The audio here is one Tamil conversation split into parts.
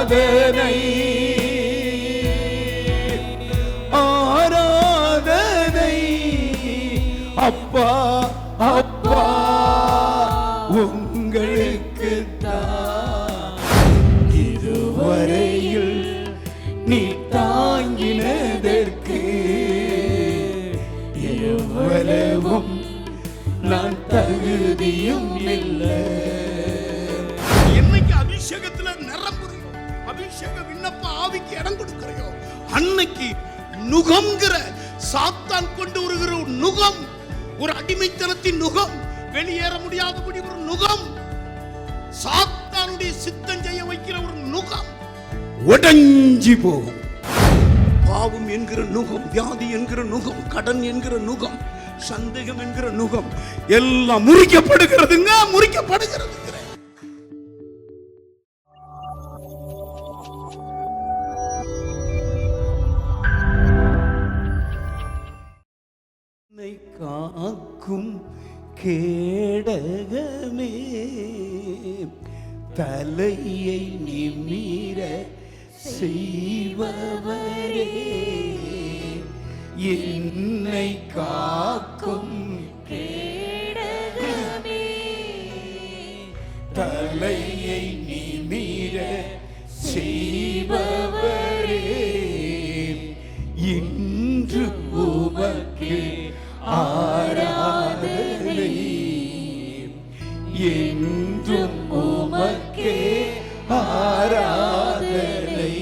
ஆராதனை ஆராதனை அப்பா அப்பா உங்களுக்கு தான். இதுவரையில் நீ தாங்கினதற்கு எவ்வளவும் நான் தகுதியும் இல்லை. என்னைக்கு அபிஷேகத்துல நிரம்புறியோ, அபிஷேக விண்ணப்ப ஆவிக்கு இடம் கொடுக்கிறையோ, அன்னைக்கு நுகம்ங்கிற சாத்தான் கொண்டு வருகிற ஒரு நுகம், ஒரு அடிமைத்தனத்தின் நுகம், வெளியேற முடியாதபடி ஒரு நுகம், சாத்தானுடைய சித்தம் செய்ய வைக்கிற ஒரு நுகம் உடைஞ்சி போகும். பாவம் என்கிற நுகம், வியாதி என்கிற நுகம், கடன் என்கிற நுகம், சந்தேகம் என்கிற நுகம் எல்லாம் முறிக்கப்படுகிறதுங்க, முறிக்கப்படுகிறது. காக்கும் கேடகமே, தலையை நிமிர செய்பவரே, என்னை காக்கும் கேடகமே, தலையை நிமிர செய்பவரே, இன்று உமக்கு ஆராதனை, என்றும் உமக்கே ஆராதனை,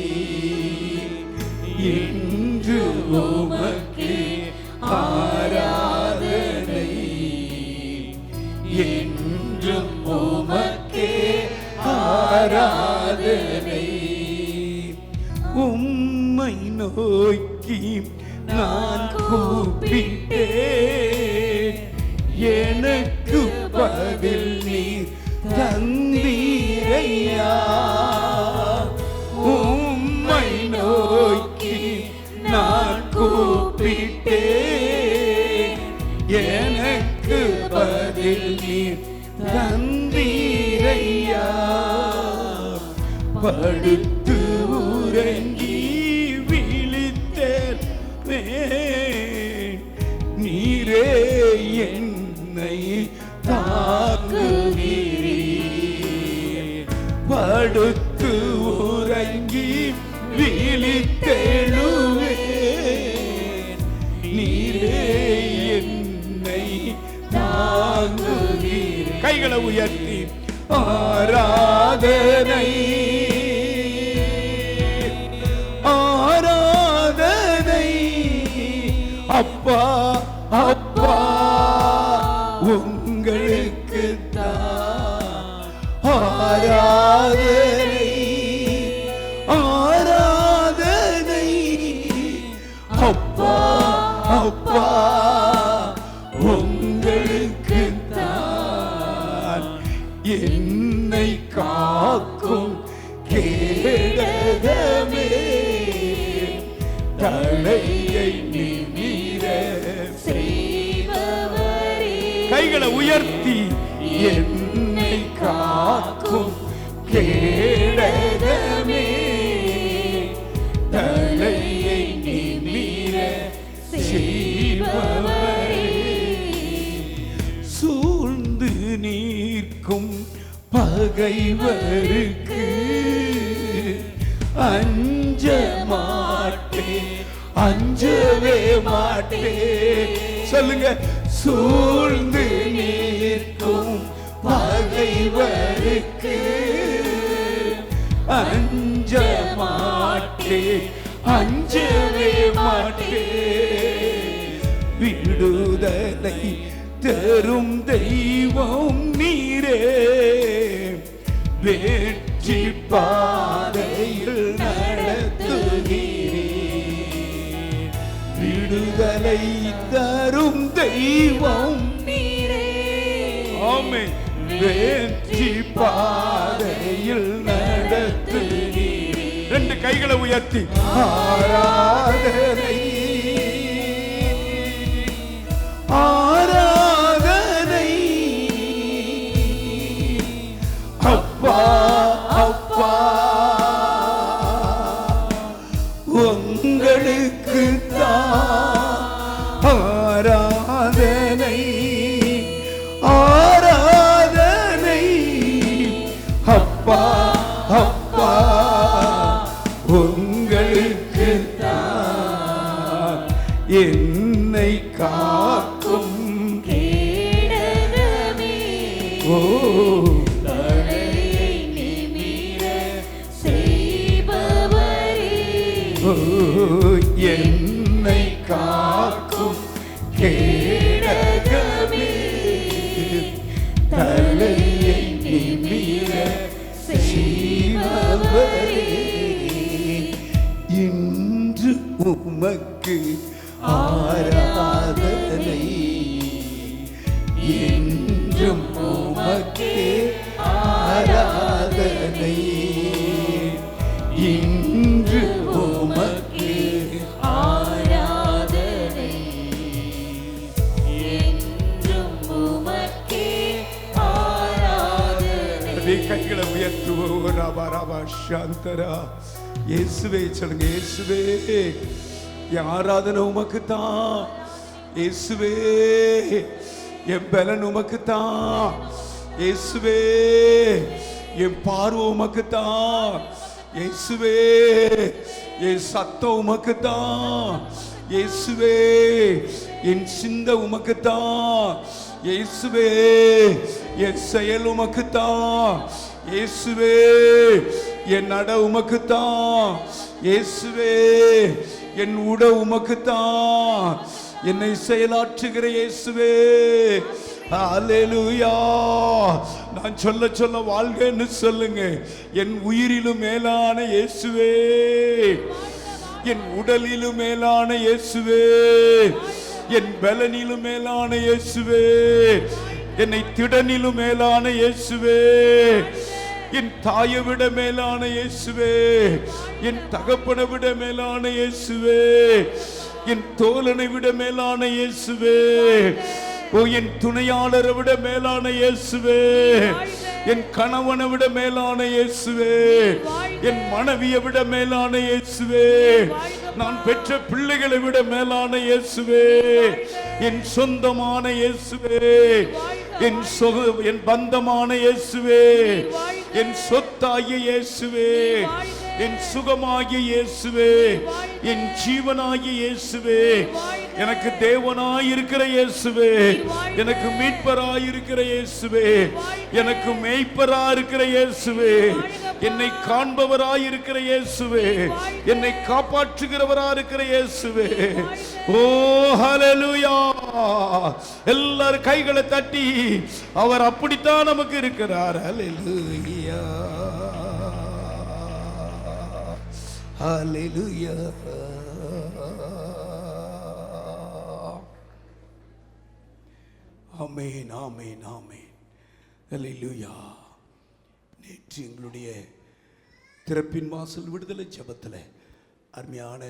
என்று உமக்கே ஆராதனை, என்றும் உமக்கே ஆராதனை. உம்மை நோக்கி நான் கூப்பிட்டேன், எனக்கு பதில் நீர் தந்தீரையா. உம்மை நோக்கி நான் கூப்பிட்டேன், எனக்கு பதில் நீர் தந்தீரையா. படுத்து உறங்கி விழித்தேன், நீரே என்னை தாங்குவீர். படுத்து உறங்கி விழித்தெழுவேன், நீரே என்னை தாங்குவீர். கைகளை உயர்த்தி ஆராதனை ஆராதனை அப்பா அப்பா உங்களுக்கு தான். ஆராதனை ஆராதனை அப்பா அப்பா உங்களுக்கு தான். என்னை காக்கும் கேடகமே, தலையை நிமிர செய்பவரே, கைகளை உயர்த்தி என்னை காக்கும் கேடகமே, தலையை நிமிர செய்பவரே, சூழ்ந்து நீர்க்கும் பகைவருக்கு அஞ்ச மாட்டேன், அஞ்சவே மாட்டேன். சொல்லுங்க, சூழ்ந்து நிற்கும் பகைவருக்கு அஞ்ச மாட்டேன், அஞ்சவே மாட்டேன். விடுதலை தரும் தெய்வம் நீரே, வெற்றி பாதையில் நடத்துகிறீர். விடுதலை தரும் தெய்வம் நீரே, ஆமென். வெற்றி பாதையில் நடத்துகிறீர். ரெண்டு கைகளை உயர்த்தி ஆராதனை ஆராதனை அப்பா அப்பா என்னை காக்கும் கேடகமே, தலையை நிமிர செய்பவரே, இன்று உமக்கு ஆராதனை, என்றும் உமக்கு ஆராதனை, இன்று உமக்கு ஆராதனை, என்றும் உமக்கே ஆராதனை. கைகளை உயர்த்துவோம். ராபா ராபா சாந்தரா. இயேசுவே சொல்லுங்க. இயேசுவே என் ஆராதனை உமக்கு தான். இயேசுவே என் பலன் உமக்கு தான். இயேசுவே என் பார்வை உமக்கு தான். இயேசுவே என் சத்தம் உமக்கு தான். இயேசுவே என் சிந்தை உமக்கு தான். இயேசுவே என் செயல் உமக்கு தான். இயேசுவே என் நட உமக்கு தான். இயேசுவே என் உட உமக்கு தான். என்னை செயலாற்றுகிற இயேசுவே. ஹல்லேலூயா. நான் சொல்ல சொல்ல வாழ்கன்னு சொல்லுங்க. என் உயிரிலும் மேலான இயேசுவே, என் உடலிலும் மேலான இயேசுவே, என் பலனிலும் மேலான இயேசுவே, என்னை திடனிலும் மேலான இயேசுவே, என் தாயை விட மேலான இயேசுவே, என் தகப்பனை விட மேலான இயேசுவே, என் தோழனை விட மேலான இயேசுவே, ஓ என் துணையாளரை விட மேலான இயேசுவே, என் கணவனை விட மேலான இயேசுவே, என் மனைவியை விட மேலான இயேசுவே, நான் பெற்ற பிள்ளைகளை விட மேலான இயேசுவே, என் சொந்தமான இயேசுவே, என் பந்தமான இயேசுவே, என் சொத்தாகிய இயேசுவே, என் சுகமாகிய இயேசுவே, என் ஜீவனாகிய இயேசுவே, எனக்கு தேவனாயிருக்கிற இயேசுவே, எனக்கு மீட்பராயிருக்கிற இயேசுவே, எனக்கு மேய்ப்பராயிருக்கிற இயேசுவே, என்னை காண்பவராயிருக்கிற இயேசுவே, என்னை காப்பாற்றுகிறவராயிருக்கிற இயேசுவே. ஓ ஹல்லேலூயா. எல்லாரும் கைகளை தட்டி அவர் அப்படித்தான் நமக்கு இருக்கிறார். ஹல்லேலூயா. ஹல்லேலூயா. ஆமென் ஆமென் ஆமென். ஹல்லேலூயா. நேற்று எங்களுடைய திறப்பின் வாசல் விடுதலை ஜெபத்தில் அருமையான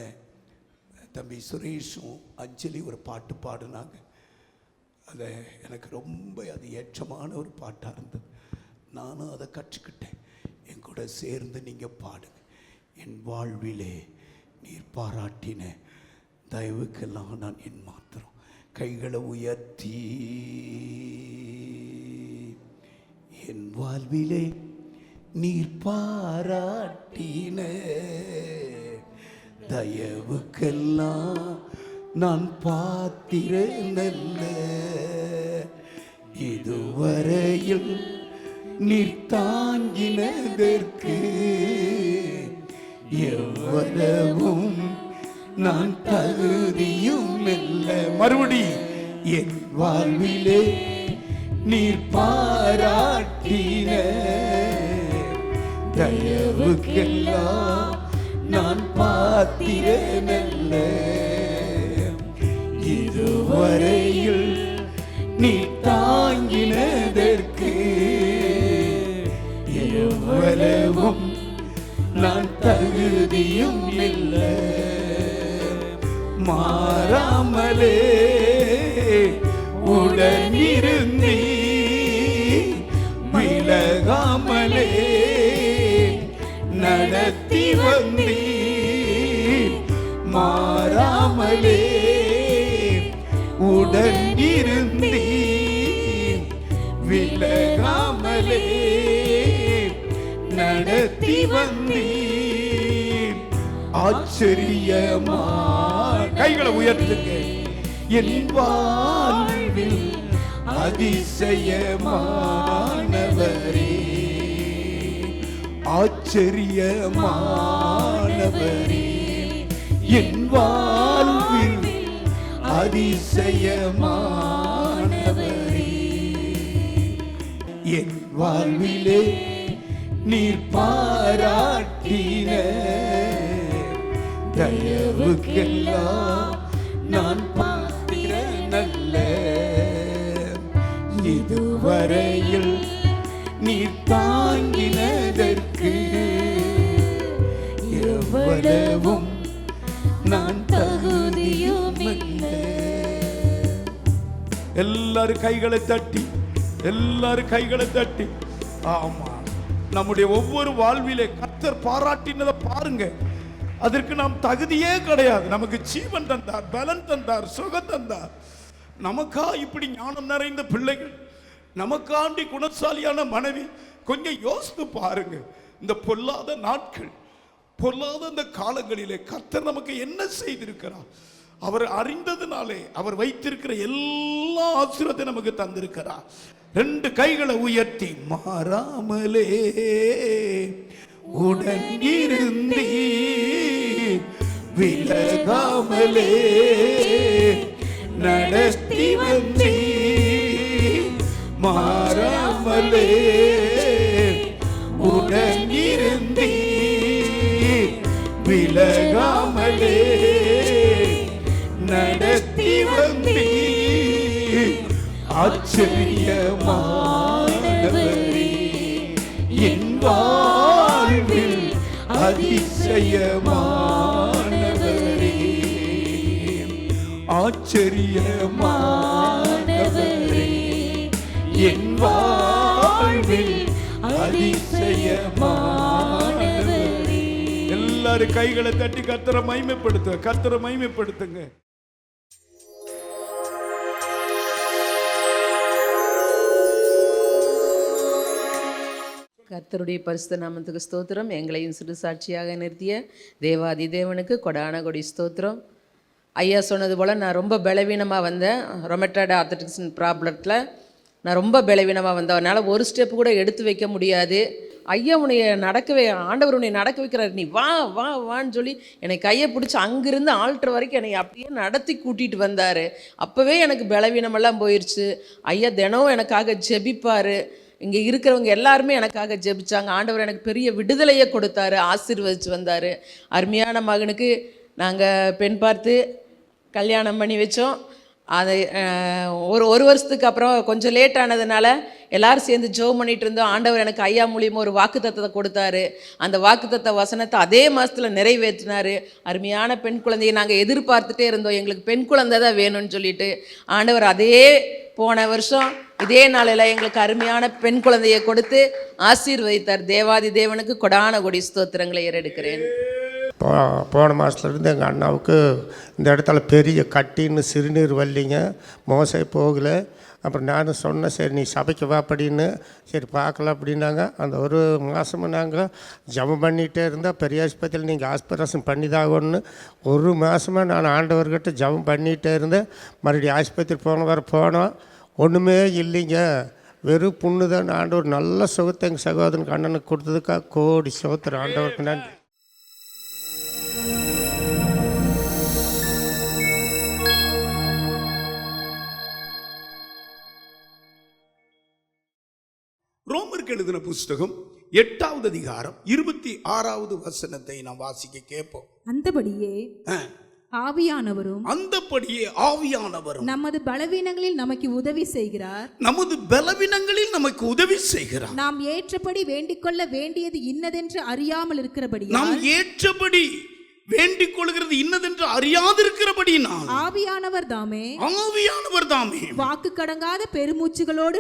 தம்பி சுரேஷும் அஞ்சலி ஒரு பாட்டு பாடினாங்க. அதை எனக்கு ரொம்ப அது ஏற்றமான ஒரு பாட்டாக இருந்தது. நானும் அதை கற்றுக்கிட்டேன். என் கூட சேர்ந்து நீங்கள் பாடுங்க. என் வாழ்விலே நீர் பாராட்டின தயவுக்கெல்லாம் நான் என் மாத்திரம். கைகளை உயர்த்தி என் வாழ்விலே நீர் பாராட்டின தயவுக்கெல்லாம் நான் பாத்திரனல்ல, இதுவரையில் நீர் தாங்கினதற்கு எவ்வளவும் நான் தகுதியும் இல்லை. மறுபடி என் வாழ்விலே நீர் பாராட்டின தயவுக்கெல்லாம் நான் பாத்திரனல்ல, இதுவரையில் நீ தாங்கினதற்கு எவ்வளவும் நான் தகுதியும் இல்லை. மாறாமலே உடனிருந்தீ, விலகாமலே நடத்தி வந்தீ, மாறாமலே உடனிருந்தீ, விலகாமலே நடத்தி வந்தீ. ஆச்சரியமா கைகளை உயர்த்துங்க. என் வாழ்வில் அதிசயமானவரே, ஆச்சரியமானவரே, என் வாழ்வில் அதிசயமானவரே. என் வாழ்விலே நீர் பாராட்டின தயவுக்கெல்லாம் நான் பாத்திரனல்ல. இதுவரையில் நீர் தாங்கினதற்கு எவ்வளவும் நான் தகுதியுமில்லை. எல்லாரும் கைகளை தட்டி, எல்லாரும் கைகளை தட்டி. ஆமா, நம்முடைய ஒவ்வொரு வாழ்விலே கர்த்தர் பாராட்டினதை பாருங்க. அதற்கு நாம் தகுதியே கிடையாது. நமக்கு ஜீவன் தந்தார், பலன் தந்தார், சுகம் தந்தார். நமக்கா இப்படி ஞானம் நிறைந்த பிள்ளைகள், நமக்காண்டி குணசாலியான மனைவி. கொஞ்சம் யோசித்து பாருங்க. இந்த பொல்லாத நாட்கள், பொல்லாத இந்த காலங்களிலே கர்த்தர் நமக்கு என்ன செய்திருக்கிறார்? அவர் அறிந்ததுனாலே அவர் வைத்திருக்கிற எல்லா ஆசீர்வாதத்தை நமக்கு தந்திருக்கிறார். ரெண்டு கைகளை உயர்த்தி, மாறாமலே உடன் இருந்தீ, விலகாமலே நடத்தி வந்தீ, மாறாமலே உடன் இருந்தீ, விலகாமலே நடத்தி வந்தீ. ஆச்சரியமானவரே, என் வாழ்வில் அதிசயமானவரே. ஆச்சரியமானவரே, என் வாழ்வில் அதிசயமானவரே. எல்லாரும் கைகளை தட்டி கர்த்தரை மகிமைப்படுத்துங்க, கர்த்தரை மகிமைப்படுத்துங்க. கர்த்தருடைய பரிசுத்த நாமத்துக்கு ஸ்தோத்திரம். எங்களையும் சிறு சாட்சியாக நிறுத்திய தேவாதி தேவனுக்கு கொடான கொடி ஸ்தோத்திரம். ஐயா சொன்னது போல் நான் ரொம்ப பலவீனமாக வந்தேன். ரொமட்டாய்டு ஆர்த்தரைட்டிஸ் ப்ராப்ளத்தில் நான் ரொம்ப பலவீனமாக வந்தேன். அதனால் ஒரு ஸ்டெப்பு கூட எடுத்து வைக்க முடியாது. ஐயா உன்னை ஆண்டவர் உன்னை நடக்க வைக்கிறார், நீ வா வா வான்னு சொல்லி என்னை கையை பிடிச்சி அங்கிருந்து ஆல்டர் வரைக்கும் என்னை அப்படியே நடத்தி கூட்டிகிட்டு வந்தார். அப்போவே எனக்கு பலவீனமெல்லாம் போயிடுச்சு. ஐயா தினமும் எனக்காக ஜெபிப்பார். இங்கே இருக்கிறவங்க எல்லாருமே எனக்காக ஜெபிச்சாங்க. ஆண்டவர் எனக்கு பெரிய விடுதலையை கொடுத்தாரு, ஆசீர்வதிச்சு வந்தார். அருமையான மகனுக்கு நாங்கள் பெண் பார்த்து கல்யாணம் பண்ணி வச்சோம். அது ஒரு வருஷத்துக்கு அப்புறம் கொஞ்சம் லேட் ஆனதுனால எல்லோரும் சேர்ந்து ஜெபம் பண்ணிகிட்டு இருந்தோம். ஆண்டவர் எனக்கு ஐயா மூலியமாக ஒரு வாக்குத்தத்தத்தை கொடுத்தாரு. அந்த வாக்குத்தத்த வசனத்தை அதே மாதத்தில் நிறைவேற்றினார். அருமையான பெண் குழந்தையை நாங்கள் எதிர்பார்த்துட்டே இருந்தோம். எங்களுக்கு பெண் குழந்தை தான் வேணும்னு சொல்லிட்டு ஆண்டவர் அதே போன வருஷம் இதே நாளில் எங்களுக்கு அருமையான பெண் குழந்தையை கொடுத்து ஆசீர்வதித்தார். தேவாதி தேவனுக்கு கொடான கொடி ஸ்தோத்திரங்களை ஏறெடுக்கிறேன். போன மாதத்துலேருந்து எங்கள் அண்ணாவுக்கு இந்த இடத்துல பெரிய கட்டின்னு சிறுநீர் வரலிங்க, மோசை போகலை. அப்புறம் நானும் சொன்னேன், சரி நீ சபைக்கு வா அப்படின்னு. சரி பார்க்கலாம் அப்படின்னாங்க. அந்த ஒரு மாதமும் நாங்கள் ஜபம் பண்ணிகிட்டே இருந்தோம். பெரிய ஆஸ்பத்திரியில் நீங்கள் ஆஸ்பரேஷன் பண்ணி தாகணும்னு ஒரு மாதமாக நான் ஆண்டவர்கிட்ட ஜபம் பண்ணிகிட்டே இருந்தேன். மறுபடியும் ஆஸ்பத்திரி போனோம், ஒன்றுமே இல்லைங்க, வெறும் புண்ணு தான். ஆண்டவர் நல்ல சுகத்தை எங்கள் சகோதரனுக்கு அண்ணனுக்கு கொடுத்ததுக்காக கோடி சோத்திரம் ஆண்டவருக்கு நன்றி. ரோமருக்கு எழுதின புஸ்தகம் 8வது அதிகாரம் 26வது வசனத்தை நாம் வாசிக்க கேட்போம். அந்தபடியே ஆவியானவரும் நமது பலவீனங்களில் நமக்கு உதவி செய்கிறார். நாம் ஏற்றபடி வேண்டிக்கொள்ள வேண்டியது இன்னதென்று அறியாமல் இருக்கிறபடி, வேண்டிக் கொள்கிறது இன்னதென்று அறியாதிருக்கிறபடியினால் ஆவியானவர் தாமே வாக்கு கடங்காத பெருமூச்சுகளோடு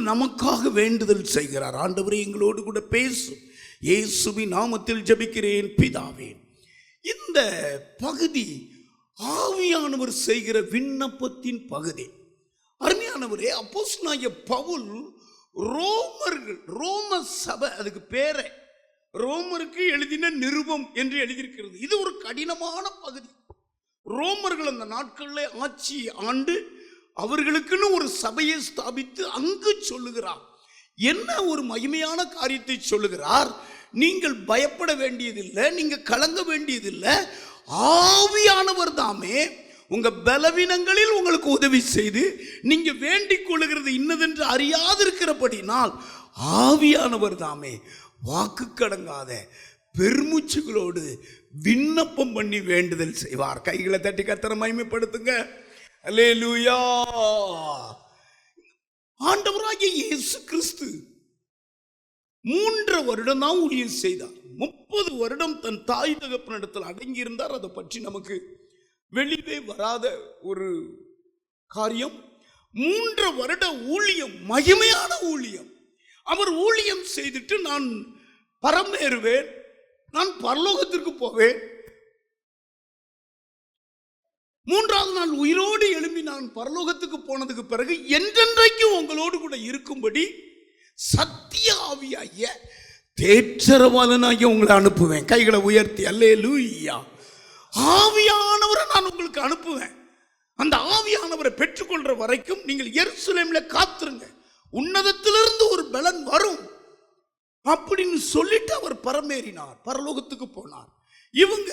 நமக்காக வேண்டுதல் செய்கிறார். ஆண்டவரே எங்களோடு கூட பேசும். இயேசுவின் நாமத்தில் ஜெபிக்கிறேன் பிதாவே. இந்த பகுதி ஆவியானவர் செய்கிற விண்ணப்பத்தின் பகுதி. அருமையானவரே, அப்போஸ்தலனாகிய பவுல் ரோம சபை, அதுக்கு பேரே ரோமருக்கு எழுதின நிருபம் என்று எழுதியிருக்கிறது. இது ஒரு கடினமான பகுதி. ரோமர்கள் அந்த நாட்களில் ஆட்சி ஆண்டு அவர்களுக்குன்னு ஒரு சபையை ஸ்தாபித்து அங்கு சொல்லுகிறார். என்ன ஒரு மகிமையான காரியத்தை சொல்லுகிறார். நீங்கள் பயப்பட வேண்டியதில்லை, நீங்க கலங்க வேண்டியதில்லை. ஆவியானவர் தாமே உங்க பலவீனங்களில் உங்களுக்கு உதவி செய்து நீங்க வேண்டிக் கொள்ளுகிறது இன்னதென்று அறியாதிருக்கிறபடினால் ஆவியானவர் தாமே வாக்கு கடங்காத பெருமூச்சுகளோடு விண்ணப்பம் பண்ணி வேண்டுதல் செய்வார். கைகளை தட்டி கர்த்தரை மகிமைப்படுத்துங்க. அல்லேலூயா. ஆண்டவராகிய இயேசு கிறிஸ்து 3 வருடம் தான் ஊழியம் செய்தார். 30 வருடம் தன் தாய் தகப்பனிடத்தில் அடங்கி இருந்தார். அதை பற்றி நமக்கு வெளியே வராத ஒரு காரியம். 3 வருட ஊழியம், மகிமையான ஊழியம். அவர் ஊழியம் செய்துட்டு நான் பரமேறுவேன், நான் பரலோகத்திற்கு போவேன், 3ஆவது நாள் உயிரோடு எழும்பி நான் பரலோகத்துக்கு போனதுக்கு பிறகு என்றென்றைக்கும் உங்களோடு கூட இருக்கும்படி சத்திய ஆவியாகிய தேற்றரவாளனாகிய உங்களை அனுப்புவேன். கைகளை உயர்த்தி அல்லேலூயா. ஆவியானவரை நான் உங்களுக்கு அனுப்புவேன். அந்த ஆவியானவரை பெற்றுக்கொள்ற வரைக்கும் நீங்கள் எருசலேம்ல காத்துருங்க, உன்னதத்திலிருந்து ஒரு பலன் வரும் அப்படின்னு சொல்லிட்டு அவர் பரமேறினார், பரலோகத்துக்கு போனார். இவங்க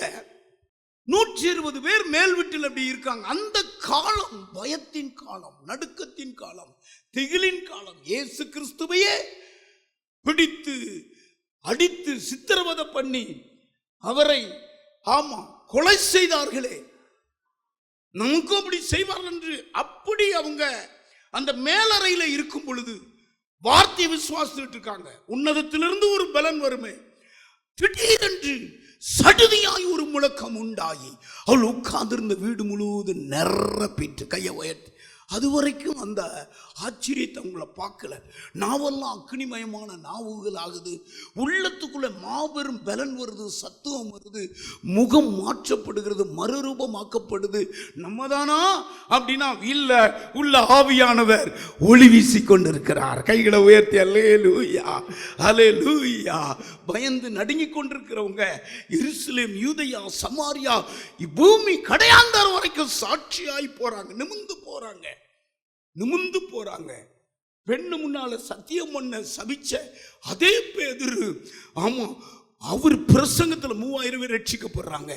120 பேர் மேல் வீட்டில் அப்படி இருக்காங்க. அந்த காலம் பயத்தின் காலம், நடுக்கத்தின் காலம், திகிலின் காலம். இயேசு கிறிஸ்துவையே பிடித்து அடித்து சித்திரவதை பண்ணி அவரை கொலை செய்தார்களே, நமக்கும் அப்படி செய்வார்கள் என்று அப்படி அவங்க அந்த மேலறையில் இருக்கும் பொழுது வார்த்தையை விசுவாசிட்டு இருக்காங்க. உன்னதத்திலிருந்து ஒரு பலன் வருமே. திடீரென்று சடுதியாய் ஒரு முழக்கம் உண்டாகி அவள் உட்கார்ந்திருந்த வீடு முழுவதும் நிரப்பிட்டு கையை உயர்த்தி. அது வரைக்கும் அந்த ஆச்சரியத்தை அவங்கள பார்க்கல. நாவெல்லாம் அக்னிமயமான நாவுகள் ஆகுது, உள்ளத்துக்குள்ள மாபெரும் பலன் வருது, சத்துவம் வருது, முகம் மாற்றப்படுகிறது, மறுரூபமாக்கப்படுது. நம்ம தானா அப்படின்னா இல்ல, உள்ள ஆவியானவர் ஒளி வீசி கொண்டிருக்கிறார். கைகளை உயர்த்தி அல்லேலூயா, அல்லேலூயா. பயந்து நடுங்கி கொண்டிருக்கிறவங்க எருசலேம், யூதேயா, சமாரியா, பூமி கடையாந்தார் வரைக்கும் சாட்சியாய் போறாங்க, நிமிந்து போறாங்க. பெண்ணு முன்னால சத்தியம் பண்ண சபிச்ச அதே பேதுரு, அவர் பிரசங்கத்தில் 3000 பேர் ரட்சிக்கப்படுறாங்க,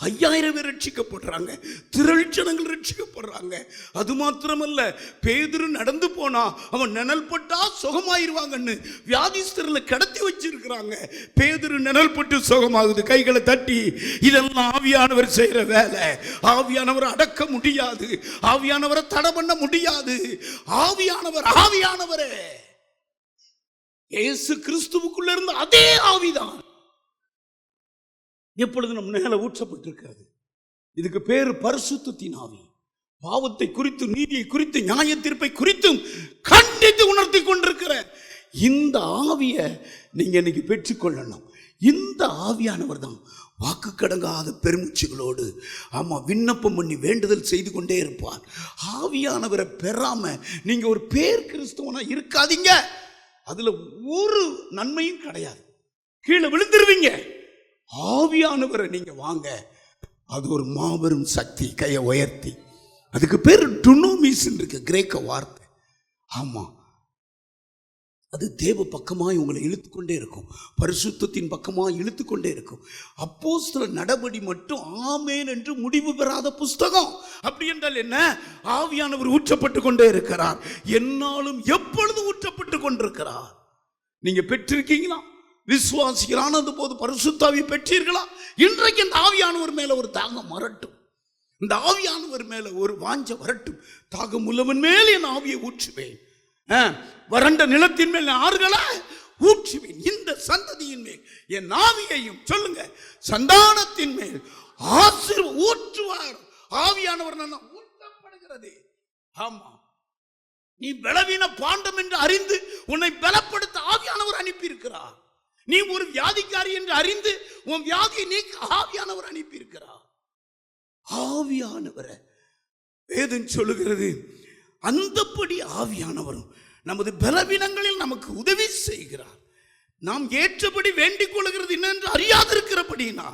5000 பேர் ரட்சிக்கப்படுறாங்க, திரள் ஜனங்கள் ரட்சிக்கப்படுறாங்க. அது மாத்திரமல்ல, பேதுரு நடந்து போனா அவன் நிழல் பட்டா சுகமாயிருவாங்கன்னு வியாதிஸ்தரில் கடத்தி வச்சிருக்கிறாங்க. பேதுரு நிழல் பட்டு சுகமாகுது. கைகளை தட்டி, இதெல்லாம் ஆவியானவர் செய்யற வேலை. ஆவியானவரை அடக்க முடியாது, ஆவியானவரை தடை பண்ண முடியாது. ஆவியானவரே இயேசு கிறிஸ்துவுக்குள்ள இருந்த அதே ஆவிதான் எப்பொழுது நம் மேல ஊற்றப்பட்டிருக்கிறது. இதுக்கு பேரு பரிசுத்தத்தின் ஆவி. பாவத்தை குறித்து, நீதியை குறித்து, நியாய தீர்ப்பை குறித்தும் கண்டித்து உணர்த்தி கொண்டிருக்கிற இந்த ஆவியை நீங்க இன்னைக்கு பெற்றுக்கொள்ளணும். இந்த ஆவியானவர் தான் வாக்கு கடங்காத பெருமூச்சுகளோடு விண்ணப்பம் பண்ணி வேண்டுதல் செய்து கொண்டே இருப்பார். ஆவியானவரை பெறாம நீங்க ஒரு பேர் கிறிஸ்தவனா இருக்காதீங்க. அதுல ஒரு நன்மையும் கிடையாது, கீழே விழுந்துருவீங்க. ஆவியானவரை நீங்க வாங்க, அது ஒரு மாபெரும் சக்தி. கையை உயர்த்தி, அதுக்கு பேர் டுனோமிஸ் இருக்கு, கிரேக்க வார்த்தை. அது தேவ பக்கமாய் உங்களை இழுத்துக்கொண்டே இருக்கும், பரிசுத்தத்தின் பக்கமாய் இழுத்துக்கொண்டே இருக்கும். அப்போஸ்தலர் நடபடி மட்டும் ஆமேன் என்று முடிவு பெறாத புஸ்தகம். அப்படி என்றால் என்ன? ஆவியானவர் ஊற்றப்பட்டு கொண்டே இருக்கிறார், என்னாலும் எப்பொழுதும் ஊற்றப்பட்டு கொண்டிருக்கிறார். நீங்க பெற்றிருக்கீங்களா? விசுவாசிகளானது போது பரிசுத்தாவி பெற்றீர்களா? இன்றைக்கு இந்த ஆவியானவர் மேல ஒரு தாகம் வரட்டும், இந்த ஆவியானவர் மேல ஒரு வாஞ்ச வரட்டும். தாகம் உள்ளவன் மேல் என் ஆவியை ஊற்றுவேன், வறண்ட நிலத்தின் மேல் ஆறுகளை ஊற்றுவேன். இந்த சந்ததியின் மேல் என் ஆவியையும், சொல்லுங்க, சந்தானத்தின் மேல் ஊற்றுவார். ஆவியானவர் ஊற்றப்படுகிறது. ஆமா, நீ பலவீன பாண்டம் என்று அறிந்து உன்னை பலப்படுத்த ஆவியானவர் அனுப்பி இருக்கிறார். நீ ஒரு வியாதிக்காரி என்று அறிந்து உன் வியாதியை நீக்க ஆவியானவர் அனுப்பி இருக்கிறார். ஆவியானவரை வேதம் சொல்லுகிறது. அந்தப்படி ஆவியானவரும் நமது பலவீனங்களில் நமக்கு உதவி செய்கிறார். நாம் ஏற்றபடி வேண்டிக் கொள்கிறது என்னென்று அறியாதிருக்கிறபடினா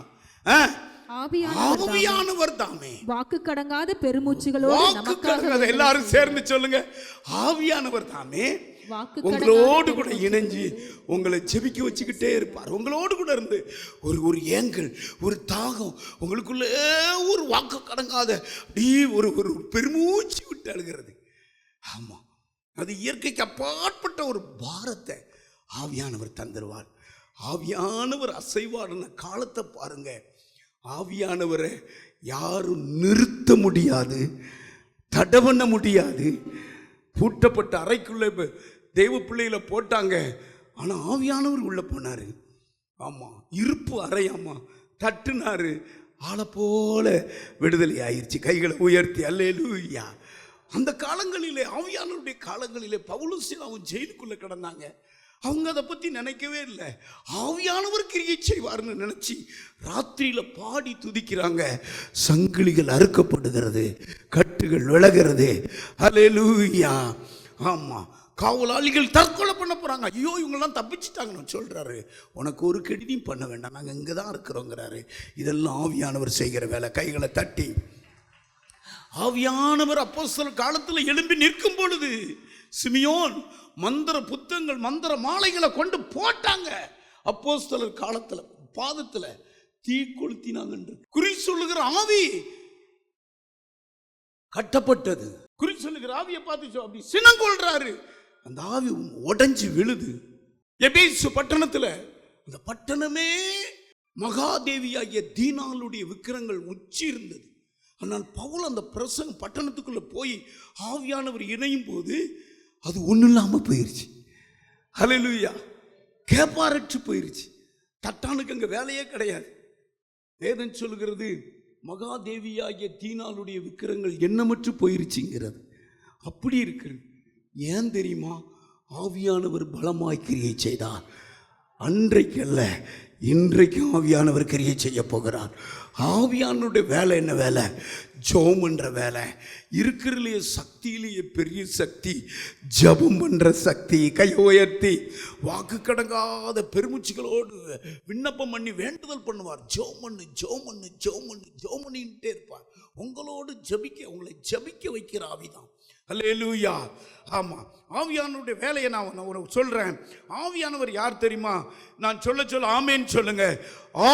ஆவியானவர் தாமே வாக்கு கடங்காத பெருமூச்சுகளோடு நமக்காக, எல்லாரும் சேர்ந்து சொல்லுங்க, ஆவியானவர் தாமே உங்களோடு கூட இணைஞ்சு உங்களை ஜெபிக்க வச்சுக்கிட்டே இருப்பார். உங்களோடு கூட இருந்து ஒரு ஏங்கல், ஒரு தாகம் உங்களுக்குள்ளே ஒரு வாக்கு கடங்காத அப்படியே ஒரு பெருமூச்சு விட்டு அழுகிறது. ஆமா, அது இயற்கைக்கு அப்பாற்பட்ட ஒரு பாரத்தை ஆவியானவர் தந்துடுவார். ஆவியானவர் அசைவாடுன காலத்தை பாருங்க. ஆவியானவரை யாரும் நிறுத்த முடியாது, தடை பண்ண முடியாது. பூட்டப்பட்ட அறைக்குள்ள தெய்வ பிள்ளைகளை போட்டாங்க, ஆனா ஆவியானவர் உள்ள போனாரு. ஆமா, இருப்பு அறையாமா தட்டுனாரு, ஆளை போல விடுதலை ஆயிடுச்சு. கைகளை உயர்த்தி அல்லேலூயா. அந்த காலங்களிலே, ஆவியானவருடைய காலங்களிலே பவுலும் சீலாவும் ஜெயிலுக்குள்ள கிடந்தாங்க. அவங்க அதை பற்றி நினைக்கவே இல்லை. ஆவியானவர் கிரியை செய்வார்னு நினச்சி ராத்திரியில பாடி துதிக்கிறாங்க. சங்கிலிகள் அறுக்கப்படுகிறது, கட்டுகள் விலகிறது. அல்லேலூயா. ஆமாம், காவலாளிகள் தற்கொலை பண்ண போகிறாங்க. ஐயோ, இவங்கெல்லாம் தப்பிச்சிட்டாங்கன்னு சொல்கிறாரு. உனக்கு ஒரு கெடுதியும் பண்ண வேண்டாம், நாங்கள் இங்கே தான் இருக்கிறோங்கிறாரு. இதெல்லாம் ஆவியானவர் செய்கிற வேலை. கைகளை தட்டி ஆவியானவர் அப்போஸ்தலர் காலத்தில் எழும்பி நிற்கும் பொழுது சிமியோன் மந்திர புத்தகங்கள், மந்திர மாலைகளை கொண்டு போட்டாங்க. அப்போஸ்தலர் காலத்துல பாதத்துல தீ கொளுத்தினாங்க. குறி சொல்லுகிற ஆவி கட்டப்பட்டது. குறி சொல்லுகிற ஆவியை பார்த்து அப்படி சினம் கொள்றாரு. அந்த ஆவி உடைஞ்சு விழுது. எபேசு பட்டணத்துல, அந்த பட்டணமே மகாதேவியாகிய தீனாளுடைய விக்கிரங்கள் உச்சி இருந்தது. ஆனால் பவுல் அந்த பிரசங்க பட்டணத்துக்குள்ள போய் ஆவியானவர் இணையும் போது அது ஒன்றும் இல்லாமல் போயிருச்சு. ஹல்லேலூயா. கேப்பாரற்று போயிருச்சு. தட்டானுக்கு அங்கே வேலையே கிடையாது. வேதம் சொல்லுகிறது, மகாதேவியாகிய தீனாளுடைய விக்கிரங்கள் எண்ணமற்று போயிருச்சுங்கிறது. அப்படி இருக்கிறது. ஏன் தெரியுமா? ஆவியானவர் பலமாய் கிரியை செய்தார். அன்றைக்கு அல்ல, இன்றைக்கும் ஆவியானவர் கிரியை செய்ய போகிறார். ஆவியானுடைய வேலை என்ன வேலை? ஜெபம் பண்ற வேலை. இருக்கிறதுலையே சக்தியிலேயே பெரிய சக்தி ஜெபம் பண்ற சக்தி. கை உயர்த்தி வாக்கு கடங்காத பெருமூச்சுகளோடு விண்ணப்பம் பண்ணி வேண்டுதல் பண்ணுவார். ஜெபம் பண்ணு, ஜெபம் பண்ணு, ஜெபம் பண்ணு, ஜெபம் பண்ணிட்டே இருப்பார். உங்களோடு ஜெபிக்க, உங்களை ஜெபிக்க வைக்கிற ஆவிதான். அல்லேலூயா. ஆமா, ஆவியானவருடைய வேலையை நான் சொல்றேன். ஆவியானவர் யார் தெரியுமா? நான் சொல்ல ஆமேன்னு சொல்லுங்க.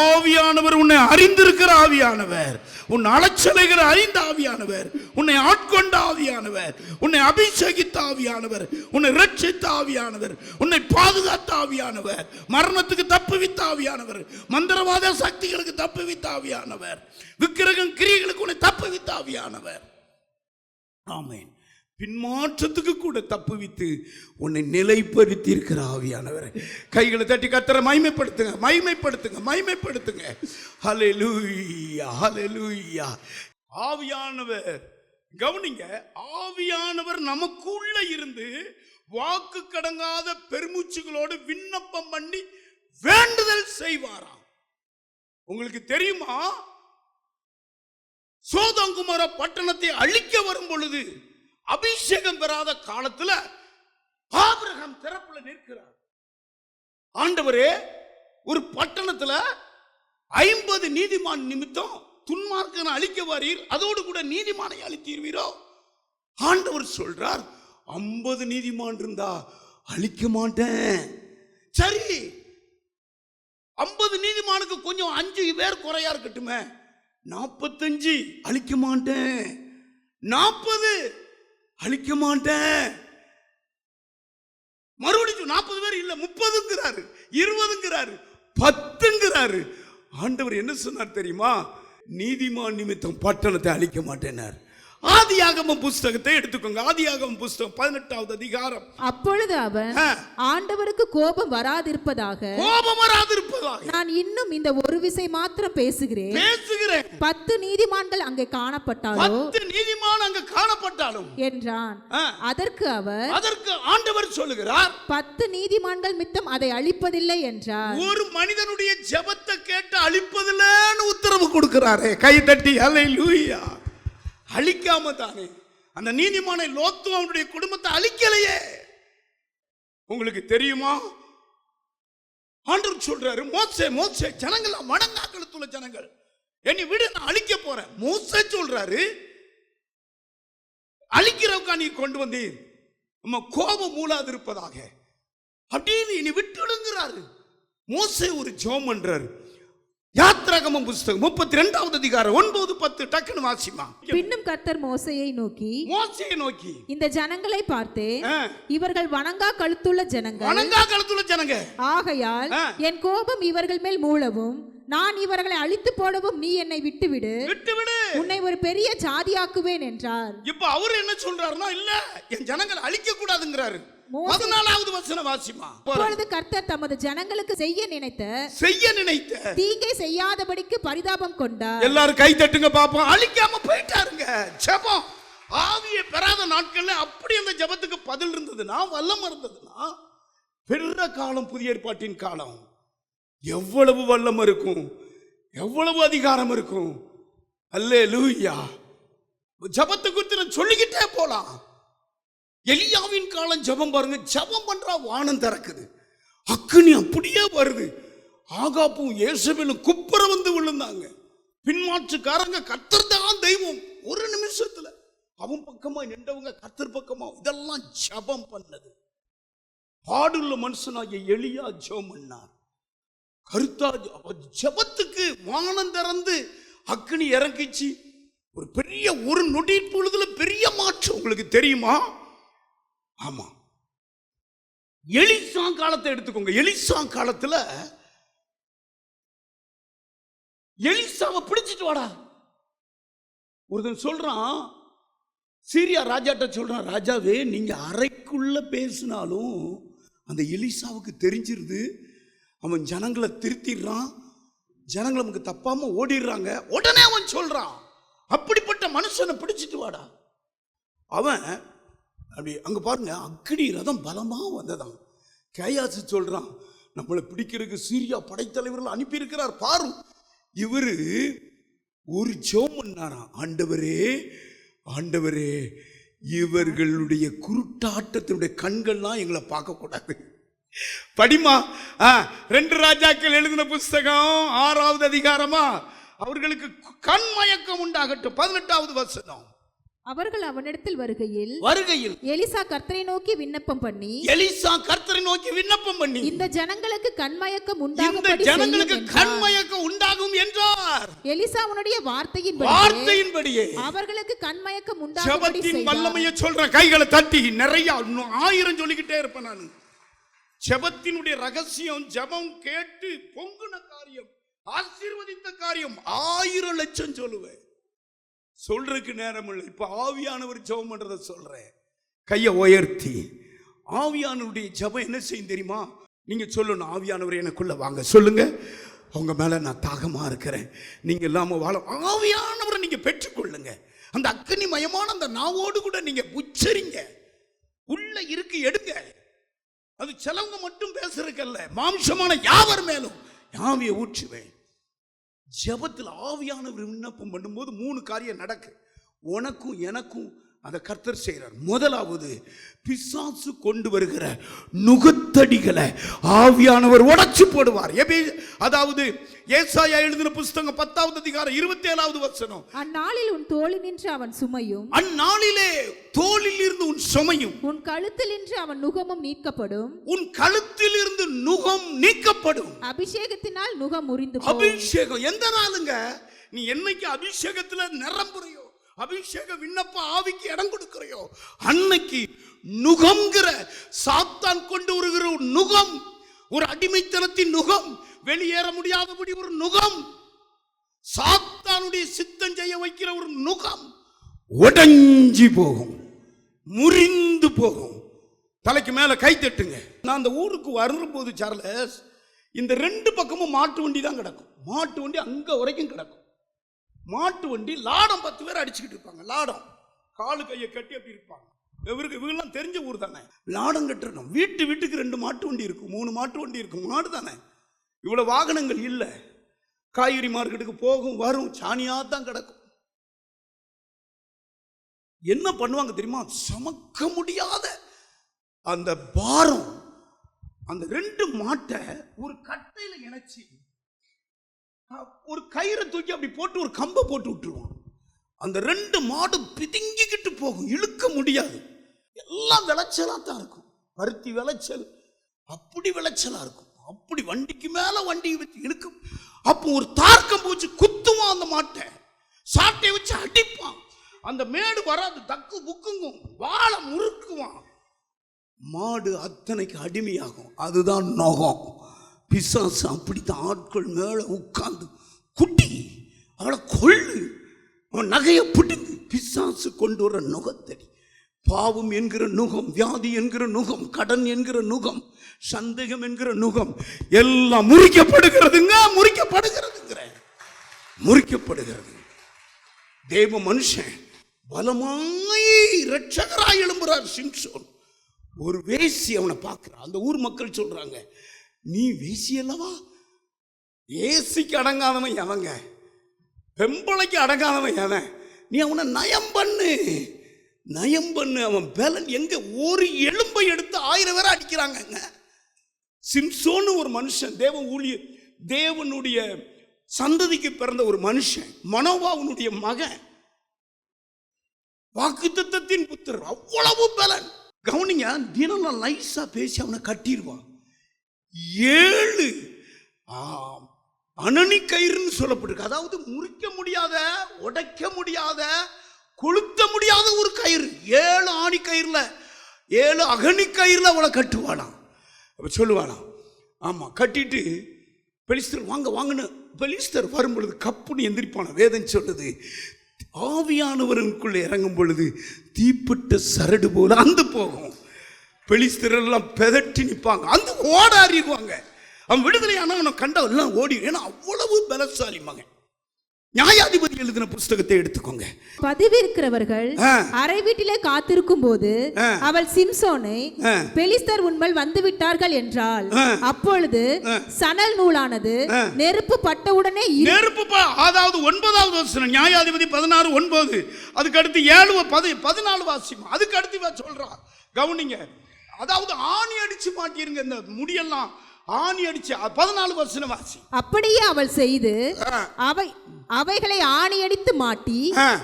ஆவியானவர் உன்னை அறிந்திருக்கிற ஆவியானவர், உன்னை அலச்சலைகிற அறிந்த ஆவியானவர், உன்னை ஆட்கொண்ட ஆவியானவர், உன்னை அபிஷேகித்த ஆவியானவர், உன்னை ரட்சித்த ஆவியானவர், உன்னை பாதுகாத்த ஆவியானவர், மரணத்துக்கு தப்புவித்த ஆவியானவர், மந்திரவாத சக்திகளுக்கு தப்புவித்த ஆவியானவர், விக்கிரகம் கிரியைகளுக்கு உன்னை தப்புவித்த ஆவியானவர். ஆமென். பின்மாற்றத்துக்கு கூட தப்புவித்து உன்னை நிலைப்படுத்தி இருக்கிற ஆவியானவர். கைகளை தட்டி கர்த்தரை மகிமைப்படுத்துங்க, மகிமைப்படுத்துங்க, மகிமைப்படுத்துங்க. ஹல்லேலூயா, ஹல்லேலூயா. ஆவியானவர், கவனிங்க, ஆவியானவர் நமக்குள்ள இருந்து வாக்கு கடங்காத பெருமூச்சுகளோடு விண்ணப்பம் பண்ணி வேண்டுதல் செய்வாராம். உங்களுக்கு தெரியுமா? சோதோம் குமோரா பட்டணத்தை அழிக்க வரும் பொழுது, அபிஷேகம் பெறாத காலத்துல ஆபிரகாம் திறப்புல நிற்கிறார். ஆண்டவரே, ஒரு பட்டணத்துல 50 நீதிமான் நிமித்தம் துன்மார்க்கனை அழிக்க வாரீர், அதோடு கூட நீதிமானை அழித்தீர்வீரோ? ஆண்டவர் சொல்றார், 50 நீதிமான் இருந்தா அழிக்க மாட்டேன். சரி, 50 நீதிமானுக்கு கொஞ்சம் 5 பேர் குறையா இருக்கட்டுமே, 45 அழிக்க மாட்டேன், 40 அழிக்க மாட்டேன். மறுபடியும் 40 பேர் இல்ல, 30ங்கிறாரு, 20ங்கிறாரு, 10ங்கிறாரு. ஆண்டவர் என்ன சொன்னார் தெரியுமா? நீதிமான் நிமித்தம் பட்டணத்தை அழிக்க மாட்டேனார். ஆதியாகம புஸ்தகத்தை எடுத்துக்கோங்க. ஆதியாகம புஸ்தகம் 18வது அதிகாரம். அப்பொழுது அவன், ஆண்டவருக்கு கோபம் வராதிருப்பதாக நான் இன்னும் இந்த ஒரு விசை மாத்திரம் பேசுகிறேன். 10 நீதிமான்கள் அங்கே காணப்பட்டாலும், 10 நீதிமான் அங்கே காணப்பட்டாலும் என்றான். அதற்கு அவர், அதற்கு ஆண்டவர் சொல்லுகிறார், 10 நீதிமான்கள் மித்தம் அதை அழிப்பதில்லை என்றார். ஒரு மனிதனுடைய ஜெபத்தை கேட்டு அழிப்பதில்லைன்னு உத்தரவு கொடுக்கிறாரே. கை தட்டி அல்லேலூயா. அழிக்காம தானே அந்த நீதிமானை லோத்து அவனுடைய குடும்பத்தை அழிக்கலையே. உங்களுக்கு தெரியுமா? ஆண்டவர் சொல்றாரு, மோசே மோசே, ஜனங்கள் மடங்காக்களத்துள்ள ஜனங்கள், என்னை விட நான் அழிக்க போறேன். மோசே சொல்றாரு, அழிக்கிறவுக்கா நீ கொண்டு வந்தீர், நம்ம கோபம் மூளாது இருப்பதாக அப்படின்னு இனி விட்டுடுங்கிறாரு. மோசே ஒரு ஜெபம் பண்றாரு. யாத்ராகமம் புஸ்தகம் 32வது அதிகாரம் 9-10 டக்குன்னு வாசிமா. பின்னும் கர்த்தர் மோசேயை நோக்கி இந்த ஜனங்களை பார்த்து, இவர்கள் வணங்கா கழுத்துள்ள ஜனங்க, ஆகையால் என் கோபம் இவர்கள் மேல் மூளவும் நான் இவர்களை அழித்து போடவும் நீ என்னை விட்டுவிடு, உன்னை ஒரு பெரிய ஜாதியாக்குவேன் என்றார். இப்ப அவர் என்ன சொல்றாருன்னா, இல்ல என் ஜனங்களை அழிக்க கூடாதுங்கிறாரு. 14வது வசனம் வாசிமா. அப்பொழுது கர்த்தர் தமது ஜனங்களுக்கு செய்ய நினைத்த தீங்கை செய்யாதபடிக்கு பரிதாபம் கொண்டார். எல்லாரும் கை தட்டுங்க பாப்போம். அழிக்காம போயிட்டாருங்க. ஜெபம் ஆவியை பெறாத நாட்கள்ல அப்படி அந்த ஜெபத்துக்கு பதில் இருந்ததுன்னா, வல்லம் இருந்ததுன்னா, பெரிய காலம் புதிய ஏற்பாட்டின் காலம். எவ்வளவு வல்லம் இருக்கும், எவ்வளவு அதிகாரம் இருக்கும். அல்லேலூயா. ஜெபத்தை குறித்து நான் சொல்லிக்கிட்டே போலாம். எலியாவின் காலம் ஜெபம் பாருங்க. ஜெபம் பண்றா வானம் திறக்குது, அக்கினி அப்படியே வருது. ஆகாப்பும் இயேசுவேலும் குப்புற வந்து விழுந்தாங்க. பின்மாற்றுக்காரங்க கர்த்தர் தான் தெய்வம். ஒரு நிமிஷத்துல அவன் பக்கமா நின்றவங்க கர்த்தர் பக்கமா. இதெல்லாம் ஜெபம் பண்ணது. பாடுள்ள மனுஷனாகிய எலியா ஜெபம் பண்ணார். கருத்தா ஜெபத்துக்கு வானம் திறந்து அக்கினி இறங்கிச்சு. ஒரு பெரிய ஒரு நொடி பொழுதுல பெரிய மாற்றம். உங்களுக்கு தெரியுமா? ஆமா. எலிசா காலத்தை எடுத்துக்கோங்க. எலிசா காலத்துல எலிசாவை பிடிச்சிட்டு வாடா. ஒருத்தன் சொல்றான், சீரியா ராஜாட்ட சொல்றான், ராஜாவே நீங்க அறைக்குள்ள பேசினாலும் அந்த எலிசாவுக்கு தெரிஞ்சிருது. அவன் ஜனங்களை திருத்திடுறான், ஜனங்களை நமக்கு தப்பாம ஓடிடுறாங்க. உடனே அவன் சொல்றான், அப்படிப்பட்ட மனுஷனை பிடிச்சிட்டு வாடா. அவன் அப்படி அங்க பாருங்க, அக்கினி ரதம் பலமா வந்ததான். கேயாசு சொல்றான், நம்மளை பிடிக்கிறதுக்கு சீரியா படைத்தலைவர்கள் அனுப்பி இருக்கிறார் பாரு. இவரு ஒரு ஜெபம் பண்ணாராம், ஆண்டவரே ஆண்டவரே இவர்களுடைய குருட்டாட்டத்தினுடைய கண்கள்லாம் எங்களை பார்க்க கூடாது. படிமா 2 ராஜாக்கள் எழுதின புஸ்தகம் 6வது அதிகாரமா. அவர்களுக்கு கண் மயக்கம் உண்டாகட்டும். 18வது வசனம். அவர்கள் அவனிடத்தில் வருகையில் எலிசா கர்த்தரை நோக்கி விண்ணப்பம் பண்ணி இந்த ஜனங்களுக்கு கண்மயக்கம் உண்டாகும் என்றார். எலிசாவுடைய வார்த்தையின்படியே அவர்களுக்கு கண்மயக்கம் உண்டாகும். ஜெபத்தின் வல்லமையை சொல்றேன். கைகளை தட்டி நிறைய 1000 சொல்லிக்கிட்டே இருப்பேன் நான். ஜெபத்தினுடைய ரகசியம், ஜெபம் கேட்டு பொங்குன காரியம், ஆசீர்வதித்த காரியம் 1000 லட்சம் சொல்லுவேன். சொல்றதுக்கு நேரம் இல்லை. இப்ப ஆவியானவர் ஜெபம் பண்றத சொல்றேன். கையை உயர்த்தி ஆவியானவருடைய ஜெபம் என்ன செய்யும் தெரியுமா? நீங்க சொல்லணும், ஆவியானவர் எனக்குள்ள வாங்க சொல்லுங்க. அவங்க மேல நான் தாகமா இருக்கிறேன், நீங்க இல்லாம வாழ. ஆவியானவரை நீங்க பெற்றுக்கொள்ளுங்க. அந்த அக்கினி மயமான அந்த நாவோடு கூட நீங்க உச்சரிங்க. உள்ள இருக்கு எடுங்க. அது சிலவங்க மட்டும் பேசுறதுக்கல்ல, மாம்சமான யாவர் மேலும் ஆவியை ஊற்றுவேன். ஜெபத்தில் ஆவியானவர் விண்ணப்பம் பண்ணும்போது 3 காரியம் நடக்கு. உனக்கும் எனக்கும் அதை கர்த்தர் செய்கிறார். முதலாவது, பிசாசு கொண்டு வருகிற நுகத்தடிகளை ஆவியானவர் உடைச்சு போடுவார். அதாவது ஏசாயா எழுதின புஸ்தகம் 10வது அதிகாரம் 27வது வசனம். அந்நாளில் உன் தோளில் நின்று அவன் சுமையும், அந்நாளிலே தோளில் இருந்து உன் சுமையும், உன் கழுத்தில் நின்று அவன் நுகமும் நீக்கப்படும். உன் கழுத்தில் இருந்து நுகம் நீக்கப்படும். அபிஷேகத்தினால் நுகம் முறிந்து போகும். அபிஷேகம் எந்த நாளுங்க? நீ என்னைக்கு அபிஷேகத்துல நிரம்புறையோ, அபிஷேக விண்ணப்ப ஆவிக்கு இடம் கொடுக்கிறையோ, அன்னைக்கு நுகம்ங்கிற சாத்தான் கொண்டு வருகிற ஒரு நுகம், ஒரு அடிமைத்தனத்தின் நுகம், வெளியேற முடியாதபடி ஒரு நுகம், சாத்தானுடைய சித்தம் செய்ய வைக்கிற ஒரு நுகம் உடைஞ்சி போகும், முறிந்து போகும். தலைக்கு மேல கை தட்டுங்க. நான் அந்த ஊருக்கு வரும்போது சார்லஸ், இந்த 2 பக்கமும் மாட்டு வண்டி தான் கிடக்கும். மாட்டு வண்டி அங்க வரைக்கும் கிடக்கும். மாட்டு வண்டி லாடம் 10 பேர் அடிச்சுக்கிட்டு இருப்பாங்க. லாடம் காலு கையை கட்டி அப்படி இருப்பாங்க. இவங்கெல்லாம் தெரிஞ்ச ஊர் தானே. லாடம் கட்டணும். வீட்டுக்கு 2 மாட்டு வண்டி இருக்கும், 3 மாட்டு வண்டி இருக்கும். மாடு தானே, இவ்வளவு வாகனங்கள் இல்லை. காய்கறி மார்க்கெட்டுக்கு போகும் வரும், சாணியா தான் கிடக்கும். என்ன பண்ணுவாங்க தெரியுமா? சுமக்க முடியாத அந்த பாரம், அந்த 2 மாட்டை ஒரு கட்டையில இணைச்சி ஒரு கயிறை தூக்கி அப்படி போட்டு ஒரு கம்பை போட்டு விட்டுருவான். அந்த 2 மாடும் பிதுங்கிக்கிட்டு போகும், இழுக்க முடியாது. எல்லாம் விளைச்சலா தான் இருக்கும். பருத்தி விளைச்சல் அப்படி விளைச்சலா இருக்கும். அப்படி வண்டிக்கு மேல வண்டி வச்சு இழுக்கும். அப்போ ஒரு தார்க்கம் பூச்சி குத்துவான் அந்த மாட்டை, சாட்டை வச்சு அடிப்பான். அந்த மேடு வராது, தக்கு புக்குங்கும், வாழை முறுக்குவான். மாடு அத்தனைக்கு அடிமையாகும். அதுதான் நோகம். பிசாசு அப்படித்தான் ஆட்கள் மேல உட்கார்ந்து குட்டி அவளை கொள்ளு, அவன் நகையை பிடுங்கு. பிசாசு கொண்டு வர நுகத்தடி. பாவம் என்கிற நுகம், வியாதி என்கிற நுகம், கடன் என்கிற நுகம், சந்தேகம் என்கிற நுகம் எல்லாம் முறிக்கப்படுகிறதுங்க, முறிக்கப்படுகிறது. தேவ மனுஷன் பலமாய் இரட்சகராய் எழும்புறார் சிம்சோன். ஒரு வேசி அவனை பார்க்கிறான். அந்த ஊர் மக்கள் சொல்றாங்க, நீ வேசி அல்லவா? ஏசிக்கு அடங்காதவன் எவங்க, பெம்பளைக்கு அடங்காதவன் எவன்? நீ அவனை நயம் பண்ணு. அவன் பலன் எங்க? ஒரு எலும்பை எடுத்து 1000 பேரை அடிக்கிறாங்க. சிம்சோன்னு ஒரு மனுஷன், தேவனுடைய சந்ததிக்கு பிறந்த ஒரு மனுஷன், மனோவாவுடைய மகன், வாக்குத்தத்தத்தின் புத்திரர். அவ்வளவு பலன். கவனிங்க, தினம் லைசா பேசி அவனை கட்டிடுவான். 7 அணனி கயிறுன்னு சொல்லப்பட்டிருக்கு. அதாவது முறிக்க முடியாத, உடைக்க முடியாத, கொளுத்த முடியாத ஒரு கயிறு. 7 ஆணி கயிறுல, 7 அகனி கயிறுல அவளை கட்டுவாளாம். அப்ப சொல்லுவாளாம், ஆமா, கட்டிட்டு பெலிஸ்தர் வாங்கன்னு பெலிஸ்தர் வரும் பொழுது கப்புன்னு எந்திரிப்பான. வேதம் சொல்லுது, ஆவியானவருக்குள்ள இறங்கும் பொழுது தீப்பட்ட சரடு போல அந்து போகும். பெலிஸ்தர் எல்லாம் பெதட்டி நிற்பாங்க, அந்த ஓடாறிடுவாங்க. அவன் விடுதலையான அவனை கண்ட எல்லாம் ஓடி. ஏன்னா அவ்வளவு பலசாலி மகன். நியாயாதிபதி எழுதின புஸ்தகத்தை எடுத்துக்கோங்க. பதிவிருக்கிறவர்கள் அறை வீட்டிலே காத்திருக்கும் போது அவள் சிம்சோனை, பெலிஸ்தர் உன்மேல் வந்து விட்டார்கள் என்றாள். அப்பொழுது சணல் நூலானது நெருப்பு பட்டவுடனே அதாவது 9வது வசனம், நியாயாதிபதி 16:9. அதுக்கு அடுத்து 7:14 வாசிமா. அதுக்கு அடுத்து சொல்றா, கவனிங்க. அதாவது ஆணி அடிச்சு மாட்டிருங்க இந்த முடியெல்லாம், ஆணி அடிச்சு. 14 வசனம் வாசி. அப்படியே அவள் செய்து அவைகளை ஆணியடித்து மாட்டி,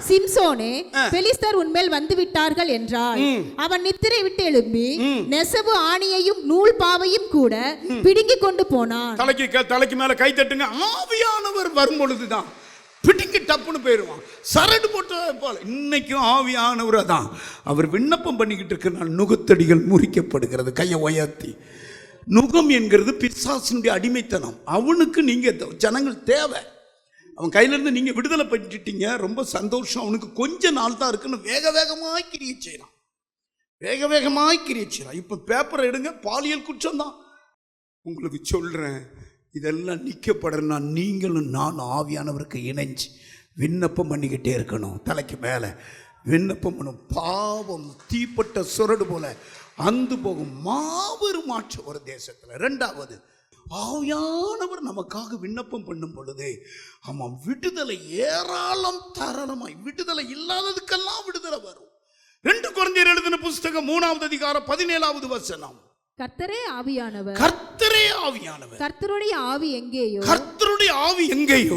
சிம்சோனே, பெலிஸ்தர் உன்மேல் வந்து விட்டார்கள் என்றாள். அவன் நித்திரை விட்டு எழும்பி நெசவு ஆணியையும் நூல் பாவையும் கூட பிடுங்கி கொண்டு போனான். தலைக்கு மேல கை தட்டுங்க. ஆவியானவர் வரும் பொழுதுதான் பிடிங்கி டப்புன்னு போயிடுவான். சரடு போட்ட போல இன்னைக்கும் ஆவியானவர் தான். அவர் விண்ணப்பம் பண்ணிக்கிட்டு இருக்கிற நுகத்தடிகள் முறிக்கப்படுகிறது. கையை உயர்த்தி. நுகம் என்கிறது பிசாசினுடைய அடிமைத்தனம். அவனுக்கு நீங்க ஜனங்கள் தேவை. அவன் கையிலிருந்து நீங்க விடுதலை பண்ணிட்டீங்க, ரொம்ப சந்தோஷம். அவனுக்கு கொஞ்ச நாள் தான் இருக்குன்னு வேக வேகமாய் கிரியை செய்யறான். இப்ப பேப்பரை எடுங்க, பாலியல் குற்றம் தான். உங்களுக்கு சொல்றேன், இதெல்லாம் நிக்கப்படனா நீங்களும் நானும் ஆவியானவருக்கு இணைஞ்சு விண்ணப்பம் பண்ணிக்கிட்டே இருக்கணும். தலைக்கு மேல விண்ணப்பம் பண்ணும். பாவம் தீப்பட்ட சுரடு போல அந்து போகும். மாபெரும் மாற்றம் ஒரு தேசத்துல. 2வது, ஆவியானவர் நமக்காக விண்ணப்பம் பண்ணும் பொழுது ஆமாம், விடுதலை ஏராளம் தாராளமாய். விடுதலை இல்லாததுக்கெல்லாம் விடுதலை வரும். 2 கொரிந்தியர் எழுதின புஸ்தகம் 3வது அதிகாரம் 17வது வசனம். கர்த்தரே ஆவியானவர், கர்த்தருடைய ஆவி எங்கேயோ,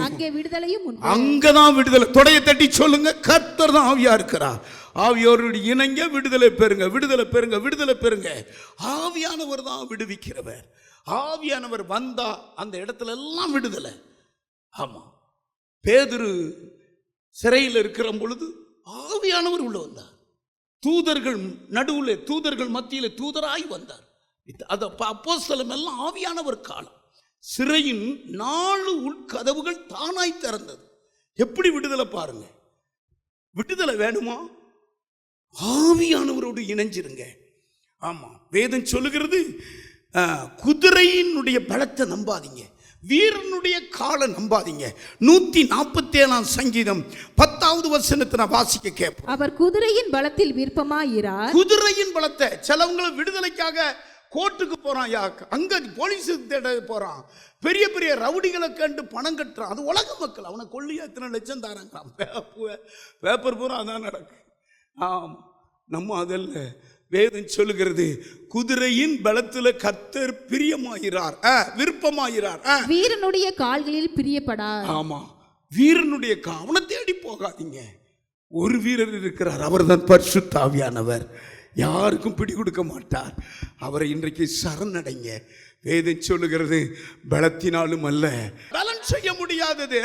அங்கே விடுதலையும் உண்டு. அங்கதான் விடுதலை. தொடையை தட்டி சொல்லுங்க, கர்த்தர் தான் ஆவியா இருக்கிறார். ஆவியோருடைய இணைங்க விடுதலை பெறுங்க. ஆவியானவர் தான் விடுவிக்கிறவர். ஆவியானவர் வந்தா அந்த இடத்துல எல்லாம் விடுதலை. ஆமா, பேதுரு சிறையில் இருக்கிற பொழுது ஆவியானவர் உள்ள வந்தார். தூதர்கள் நடுவுல, தூதர்கள் மத்தியில தூதராய் வந்தார். அது அப்போஸ்தலர் எல்லாம் ஆவியானவர் காலம். சிறையின் 4 உள்கதவுகள் தானாய் திறந்தது. எப்படி விடுதலை பாருங்க. விடுதலை வேணுமா? ஆவியானவரோடு இணைஞ்சிருங்க. ஆமா, வேதம் சொல்லுகிறது, குதிரையினுடைய பலத்தை நம்பாதீங்க, வீரனுடைய காலை நம்பாதீங்க. 147ஆம் சங்கீதம் 10வது வசனத்தை நான் வாசிக்க கேட்போம். அவர் குதிரையின் பலத்தில் விருப்பமாயிரார். குதிரையின் பலத்தை. சிலவங்களை விடுதலைக்காக கோர்ட்டுக்கு போறான், அங்க போலீஸ் தேட போறான், பெரிய பெரிய ரவுடிகளை கண்டு பணம் கட்டுறான். அது உலக மக்கள். அவனை கொள்ளியா எத்தனை லட்சம் தாராங்களாம். பேப்பர் பூரா அதான் நடக்கு. ஆமா, நம்ம அதல்ல. வேதம் சொல்லுகிறது, குதிரையின் பலத்துல கர்த்தர் பிரியமாகிறார், விருப்பமாகிறார். வீரனுடைய கால்களில் பிரியப்படார். ஆமா, வீரனுடைய அவனை தேடி போகாதீங்க. ஒரு வீரர் இருக்கிறார், அவர்தான் பரிசுத்த ஆவியானவர். யாருக்கும் பிடி கொடுக்க மாட்டார். அவரை இன்றைக்கு சரணடைங்க. வேதம் சொல்லுகிறது, பலத்தினாலும் அல்ல, பலன் செய்ய முடியாதது,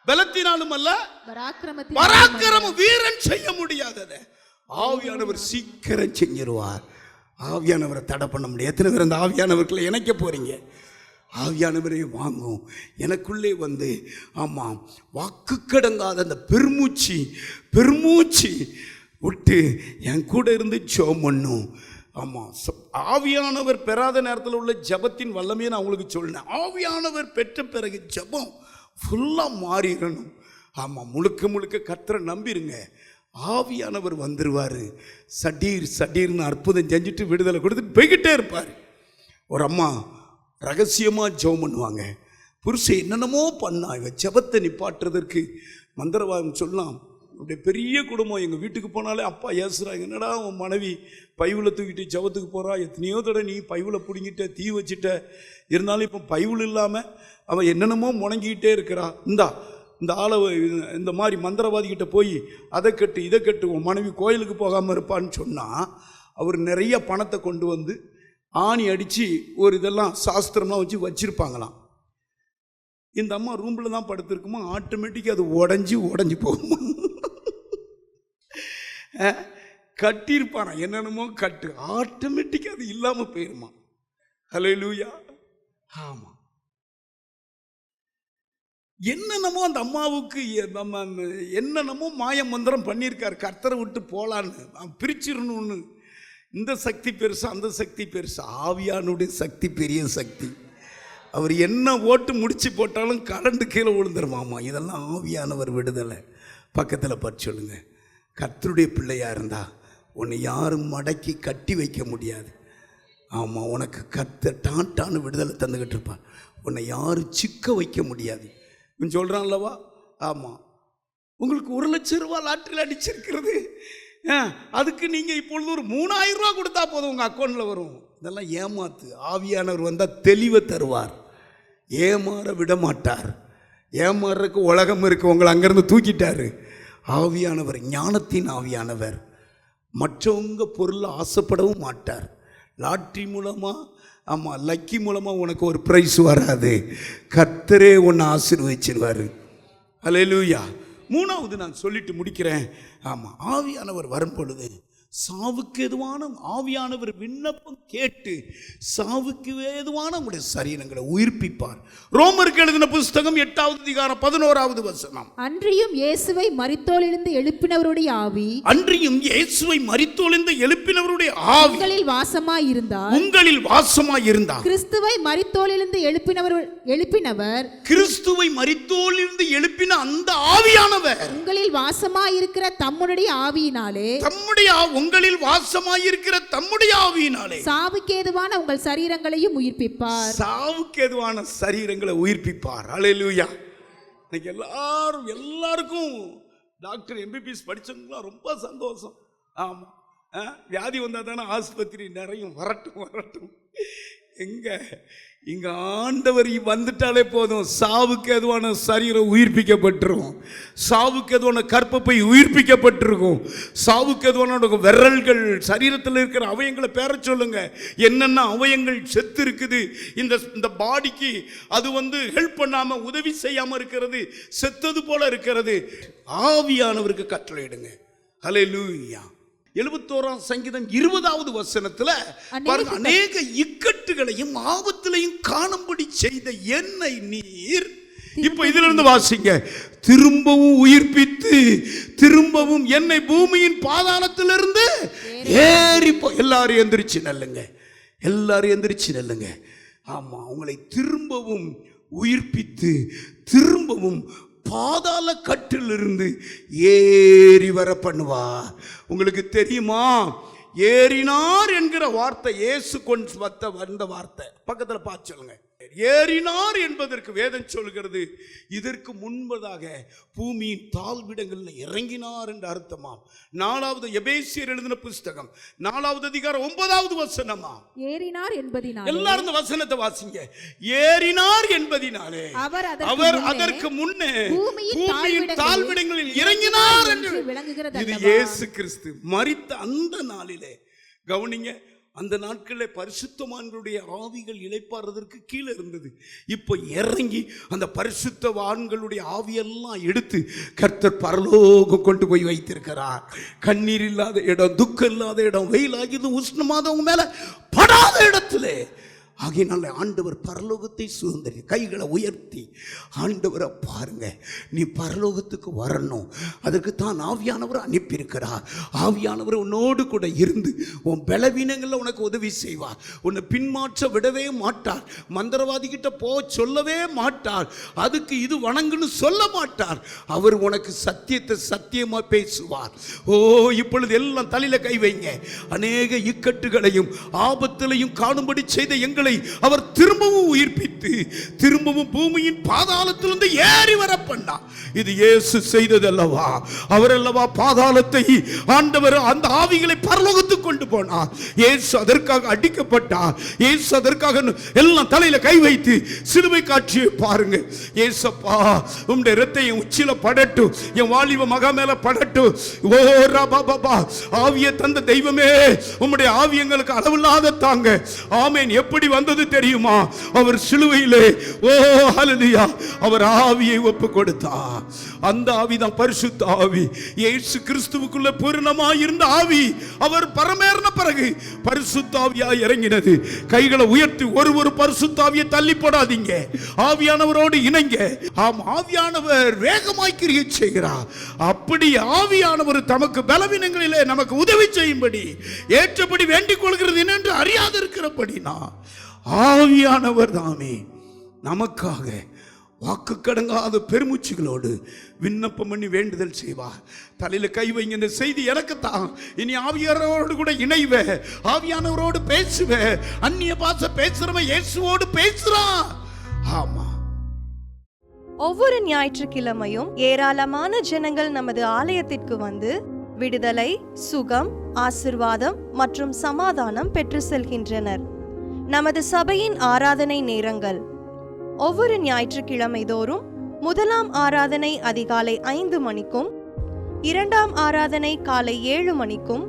பலத்தினாலும் அல்ல, பராக்கிரம வீரன் செய்ய முடியாதது ஆவியானவர் சீக்கிரம் செஞ்சிருவார். ஆவியானவரை தடை பண்ண முடியாது. எத்தனை பேர் அந்த ஆவியானவர்களை இணைக்க போறீங்க? ஆவியானவரே வாங்கும் எனக்குள்ளே வந்து, ஆமாம், வாக்கு கடங்காத அந்த பெருமூச்சு விட்டு என் கூட இருந்து ஜெபம் பண்ணும். ஆமாம், ஆவியானவர் பெறாத நேரத்தில் உள்ள ஜெபத்தின் வல்லமையை நான் உங்களுக்கு சொன்னேன். ஆவியானவர் பெற்ற பிறகு ஜெபம் ஃபுல்லாக மாறிடணும். ஆமாம், முழுக்க கர்த்தரை நம்பிருங்க. ஆவியானவர் வந்துடுவார். சடீர்னு அற்புதம் செஞ்சுட்டு விடுதலை கொடுத்துட்டு போய்கிட்டே இருப்பார். ஒரு அம்மா ரகசியமாக ஜெபம் பண்ணுவாங்க. புருஷன் என்னென்னமோ பண்ணா, இவன் ஜெபத்தை நிப்பாட்டுறதற்கு மந்திரவாதம் சொல்லலாம். அப்படியே பெரிய குடும்பம். எங்கள் வீட்டுக்கு போனாலே அப்பா ஏசுறாங்க, என்னடா உன் மனைவி பைவில் தூக்கிட்டு ஜெபத்துக்கு போகிறா, எத்தனையோ தடவை நீ பைவில் பிடிங்கிட்ட, தீ வச்சுட்ட, இருந்தாலும் இப்போ பைவில் இல்லாமல் அவன் என்னென்னமோ முணங்கிக்கிட்டே இருக்கிறா. இந்த ஆளை இந்த மாதிரி மந்திரவாதிக்கிட்ட போய் அதை கட்டு இதை கட்டு, உன் மனைவி கோயிலுக்கு போகாமல் இருப்பான்னு சொன்னால் அவர் நிறைய பணத்தை கொண்டு வந்து ஆணி அடித்து ஒரு இதெல்லாம் சாஸ்திரம்லாம் வச்சுருப்பாங்களாம். இந்த அம்மா ரூமில் தான் படுத்துருக்குமா, ஆட்டோமேட்டிக்காக அது உடஞ்சி போகுமா. கட்டியிருப்பானா என்னென்னமோ கட்டு, ஆட்டோமேட்டிக்காக அது இல்லாமல் போயிருமா. ஹல்லேலூயா. ஆமாம், என்னென்னமோ அந்த அம்மாவுக்கு என்னென்னமோ மாய மந்திரம் பண்ணியிருக்கார். கர்த்தரை விட்டு போகலான்னு பிரிச்சிடணும்னு. இந்த சக்தி பெருசா, அந்த சக்தி பெருசா. ஆவியானுடைய சக்தி பெரிய சக்தி. அவர் என்ன ஓட்டு முடிச்சு போட்டாலும் கரண்டு கீழே விழுந்துருமாமா. இதெல்லாம் ஆவியானவர் விடுதலை. பக்கத்தில் பார்த்து சொல்லுங்க, கர்த்தருடைய பிள்ளையா இருந்தா உன்னை யாரும் மடக்கி கட்டி வைக்க முடியாது. ஆமாம், உனக்கு கர்த்தர் டான்னு விடுதலை தந்துக்கிட்டு இருப்பார். உன்னை யாரும் சிக்க வைக்க முடியாது. சொல்கிறான்லவா? ஆமாம், உங்களுக்கு 1,00,000 ரூபா லாட்டரியில் அடிச்சிருக்கிறது. அதுக்கு நீங்கள் இப்பொழுது ஒரு 3,000 ரூபா கொடுத்தா போதும், உங்கள் அக்கௌண்ட்டில் வரும். இதெல்லாம் ஏமாத்து. ஆவியானவர் வந்தால் தெளிவை தருவார். ஏமாற விட மாட்டார். ஏமாறுறதுக்கு உலகம் இருக்கு, உங்களை அங்கேருந்து தூக்கிட்டாரு. ஆவியானவர் ஞானத்தின் ஆவியானவர். மற்றவங்க பொருளை ஆசைப்படவும் மாட்டார். லாட்ரி மூலமாக, ஆமாம், லக்கி மூலமாக உனக்கு ஒரு ப்ரைஸ் வராது. கர்த்தரே உன்னை ஆசீர்வதிச்சிருவார். ஹல்லேலூயா. 3வது நான் சொல்லிட்டு முடிக்கிறேன். ஆமாம், ஆவியானவர் வரும் பொழுது சாவுக்கு ஏதுவான ஆவியானவர் விண்ணப்பம் கேட்டு சாவுக்கு ஏதுவான உங்களுடைய சரீரங்களை உயிர்ப்பிப்பார். ரோமருக்கு எழுதின புஸ்தகம் 8வது அதிகாரம் 11வது வசனம். அன்றியும் இயேசுவை மரித்தோரிலிருந்து எழுப்பினவருடைய ஆவி, உங்களில் வாசமாயிருந்தார். கிறிஸ்துவை மரித்தோரிலிருந்து எழுப்பின அந்த ஆவியானவர் உங்களில் வாசமாயிருக்கிற தம்முடைய ஆவியினாலே உங்களில் வாசமாயிருக்கிற தம்முடைய ஆவியினாலே சாவுக்கேதுவான உங்கள் சரீரங்களையும் உயிர்ப்பிப்பார். சாவுக்கேதுவான சரீரங்களை உயிர்ப்பிப்பார். ஹல்லேலூயா. இன்னைக்கு எல்லாருக்கும் டாக்டர் MBBS படிச்சவங்களாம் ரொம்ப சந்தோஷம். ஆமாம், வியாதி வந்தால் தானே ஆஸ்பத்திரி நிறையும். வரட்டும். இங்க ஆண்டவர் வந்துட்டாலே போதும், சாவுக்கு எதுவான சரீரம் உயிர்ப்பிக்கப்பட்டிருக்கும். சாவுக்கு எதுவான கற்பப்பை உயிர்ப்பிக்கப்பட்டிருக்கும். சாவுக்கு எதுவான விரல்கள், சரீரத்தில் இருக்கிற அவயங்களை பேர சொல்லுங்க. என்னென்ன அவயங்கள் செத்து இருக்குது, இந்த பாடிக்கு அது ஹெல்ப் பண்ணாம உதவி செய்யாம இருக்கிறது, செத்தது போல இருக்கிறது. ஆவியானவருக்கு கட்டளையிடுங்க. ஹல்லேலூயா. 71ஆம் சங்கீதம் 20வது வசனத்துல அநேக இக்கட்டுகளையும் ஆபத்திலையும் காணும்படி செய்த என்னை நீர், இப்ப இதுல இருந்து வாசிங்க, திரும்பவும் உயிர்ப்பித்து திரும்பவும் என்னை பூமியின் பாதாளத்திலிருந்து ஏறி எல்லாரும் எந்திரிச்சு நல்லுங்க. ஆமா, உங்களை திரும்பவும் உயிர்ப்பித்து திரும்பவும் பாதாள கட்டிலிருந்து ஏறி வர பண்ணுவார். உங்களுக்கு தெரியுமா, ஏறினார் என்கிற வார்த்தை இயேசு கொண்டு வந்த வார்த்தை. பக்கத்தில் பார்த்து சொல்லுங்க, ஏறினார் என்பதற்கு வேதம் சொல்கிறது இதற்கு முன்பதாக பூமியின் தாழ்விடங்களில் இறங்கினார் என்று அர்த்தமாம். 4வது எபேசியர் எழுதின புஸ்தகம் 4வது அதிகாரம் 9வது வசனமா. ஏறினார் என்பதினாலே, எல்லாரும் இந்த வசனத்தை வாசிங்க. ஏறினார் என்பதினாலே அவர் அதற்கு முன்னே பூமியின் தாழ்விடங்களில் இறங்கினார் என்று விளங்குகிறது. இது இயேசு கிறிஸ்து மரித்த அந்த நாளிலே கவனிங்க. அந்த நாட்களில் பரிசுத்தவான்களுடைய ஆவிகள் இளைப்பாறுவதற்கு கீழே இருந்தது. இப்போ இறங்கி அந்த பரிசுத்தவான்களுடைய ஆவியெல்லாம் எடுத்து கர்த்தர் பரலோகம் கொண்டு போய் வைத்திருக்கிறார். கண்ணீர் இல்லாத இடம், துக்கம் இல்லாத இடம், வெயிலாகியது உஷ்ணமாதவங்க மேல படாத இடத்திலே ஆகையினால ஆண்டவர் பரலோகத்தை சுதந்திரி கைகளை உயர்த்தி ஆண்டவரை பாருங்க. நீ பரலோகத்துக்கு வரணும், அதற்கு தான் ஆவியானவர் அனுப்பியிருக்கிறார். ஆவியானவர் உன்னோடு கூட இருந்து உன் பலவீனங்களில் உனக்கு உதவி செய்வார். உன்னை பின்மாற்ற விடவே மாட்டார். மந்திரவாதி கிட்ட சொல்லவே மாட்டார். அதுக்கு இது வணங்குன்னு சொல்ல மாட்டார். அவர் உனக்கு சத்தியத்தை சத்தியமா பேசுவார். ஓ, இப்பொழுது எல்லாம் தலையில கை வைங்க. அநேக இக்கட்டுகளையும் ஆபத்திலையும் காணும்படி செய்த எங்களை அவர் திரும்பவும் உயிர்ப்பித்து திரும்பவும் பூமியின் பாதாளத்திலிருந்து ஏறி வர பண்ணார். இது இயேசு செய்தது அல்லவா? அவர் அல்லவா பாதாளத்தை ஆண்டவர் அந்த ஆவிகளை பரலோகத்துக்கு கொண்டு போனார். இயேசு அதற்காக அடிக்கப்பட்டார். இயேசு அதற்காக எல்லாம் தலையில கை வைத்து சிலுவை காட்சியை பாருங்க. இயேசப்பா, உம்முடைய இரத்தம் என் உச்சில படட்டும், என் வாலிப மகா மேல படட்டும். ஓ ராபா, ஆவியை தந்த தெய்வமே, உம்முடைய ஆவியங்களுக்கு அளவில்லாத தாங்க. ஆமேன். எப்படி வந்தது தெரியுமா? அவர் சிலுவையிலே, ஓ ஹல்லேலூயா, அவர் ஆவியை ஒப்பு கொடுத்தார். அந்த ஆவிதான் பரிசுத்த ஆவி. இயேசு கிறிஸ்துவுக்குள்ள பூரணமாய் இருந்த ஆவி அவர் பரமேறின பிறகு பரிசுத்த ஆவியாய் இறங்கினது. கைகளை உயர்த்தி ஒரு பரிசுத்த ஆவியை தள்ளி போடாதீங்க. ஆவியானவரோடு இணைங்க. ஆம், ஆவியானவர் வேகமாய் கிரியை செய்கிறார். அப்படி ஆவியானவர் தமக்கு பலவீனங்களிலே நமக்கு உதவி செய்யும்படி ஏற்றபடி வேண்டிக் கொள்கிறது என்று அறியாது இருக்கிறபடினா ஆவியானவர் தாமே நமக்காக வாக்கு கடங்காத பெருமூச்சுகளோடு விண்ணப்பம் பண்ணி வேண்டுதல் செய்வார். தலையில கை வைங்க. இந்த செய்தி எனக்குத்தான். இனி ஆவியானவரோடு கூட இணைவே, ஆவியானவரோடு பேசுவே. அந்நிய பாஷை பேசுறவன் இயேசுவோடு பேசுறான். ஆமா. ஒவ்வொரு ஞாயிற்றுக்கிழமையும் ஏராளமான ஜனங்கள் நமது ஆலயத்திற்கு வந்து விடுதலை, சுகம், ஆசிர்வாதம் மற்றும் சமாதானம் பெற்று செல்கின்றனர். நமது சபையின் ஆராதனை நேரங்கள்: ஒவ்வொரு ஞாயிற்றுக்கிழமை தோறும் முதலாம் ஆராதனை அதிகாலை 5 மணிக்கும், 2ஆம் ஆராதனை காலை 7 மணிக்கும்,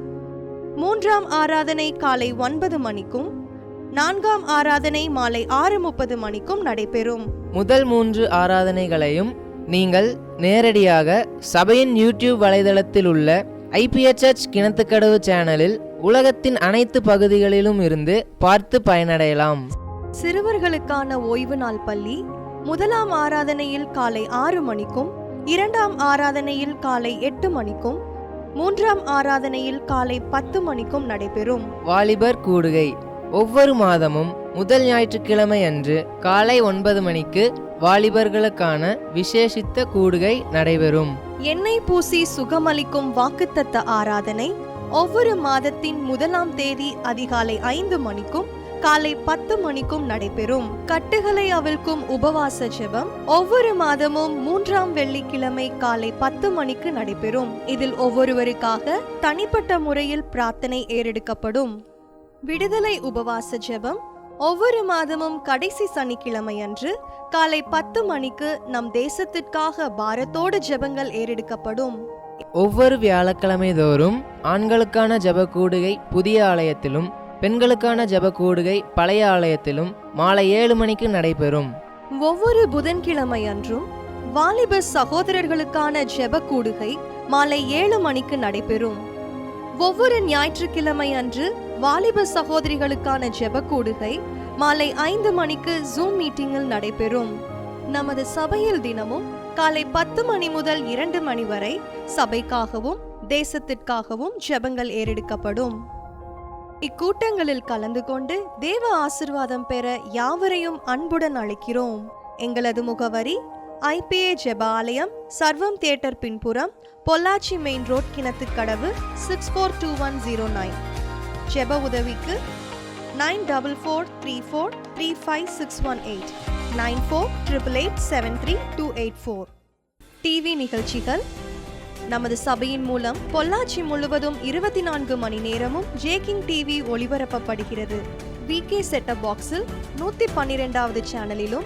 3ஆம் ஆராதனை காலை 9 மணிக்கும், 4ஆம் ஆராதனை மாலை 6:30 மணிக்கும் நடைபெறும். முதல் 3 ஆராதனைகளையும் நீங்கள் நேரடியாக சபையின் யூடியூப் வலைதளத்தில் உள்ள IPHH கிணத்துக்கடவு சேனலில் உலகத்தின் அனைத்து பகுதிகளிலும் இருந்து பார்த்து பயனடையலாம். சிறுவர்களுக்கான ஓய்வு நாள் பள்ளி முதலாம் ஆராதனையில் காலை 6 மணிக்கும், 2ஆம் ஆராதனையில் காலை 8 மணிக்கும், 3ஆம் ஆராதனையில் காலை 10 மணிக்கும் நடைபெறும். வாலிபர் கூடுகை ஒவ்வொரு மாதமும் முதல் ஞாயிற்றுக்கிழமை அன்று காலை 9 மணிக்கு வாலிபர்களுக்கான விசேஷித்த கூடுகை நடைபெறும். எண்ணெய் பூசி சுகமளிக்கும் வாக்குத்தத்த ஆராதனை ஒவ்வொரு மாதத்தின் 1ஆம் தேதி அதிகாலை 5 மணிக்கும் காலை 10 மணிக்கும் நடைபெறும். கட்டுகளை அவிழ்க்கும் உபவாச ஜெபம் ஒவ்வொரு மாதமும் 3ஆம் வெள்ளிக்கிழமை காலை 10 மணிக்கு நடைபெறும். இதில் ஒவ்வொருவருக்காக தனிப்பட்ட முறையில் பிரார்த்தனை ஏறெடுக்கப்படும். விடுதலை உபவாச ஜெபம் ஒவ்வொரு மாதமும் கடைசி சனிக்கிழமை அன்று காலை 10 மணிக்கு நம் தேசத்திற்காக பாரத்தோடு ஜெபங்கள் ஏறெடுக்கப்படும். ஒவ்வொரு வியாழக்கிழமை தோறும் ஆண்களுக்கான ஜெப கூடுகை புதிய ஆலயத்திலும், பெண்களுக்கான ஜெப கூடுகை பழைய ஆலயத்திலும் மாலை 7 மணிக்கு நடைபெறும். ஒவ்வொரு புதன்கிழமை அன்றும் வாலிப சகோதரர்களுக்கான ஜெப கூடுகை மாலை 7 மணிக்கு நடைபெறும். ஒவ்வொரு ஞாயிற்றுக்கிழமை அன்று வாலிப சகோதரிகளுக்கான ஜெப கூடுகை மாலை 5 மணிக்கு ஜூம் மீட்டிங்கில் நடைபெறும். நமது சபையில் தினமும் காலை 10 மணி முதல் 2 மணி வரை சபைக்காகவும் தேசத்திற்காகவும் ஜெபங்கள் ஏறெடுக்கப்படும். இக்கூட்டங்களில் கலந்து கொண்டு தேவ ஆசிர்வாதம் பெற யாவரையும் அன்புடன் அழைக்கிறோம். எங்களது முகவரி: IPA ஜெப ஆலயம், சர்வம் தியேட்டர் பின்புறம், பொள்ளாச்சி மெயின் ரோட், கிணத்துக்கடவு, 642109. ஜெப உதவிக்கு 9444343568 9488873284. டிவி நிகழ்ச்சிகள் நமது சபையின் மூலம் பொள்ளாச்சி முழுவதும் 24 மணி நேரமும் ஜேகிங் டிவி ஒளிபரப்பப்படுகிறது. விகே செட்டப் பாக்ஸில் 112வது சேனலிலும்,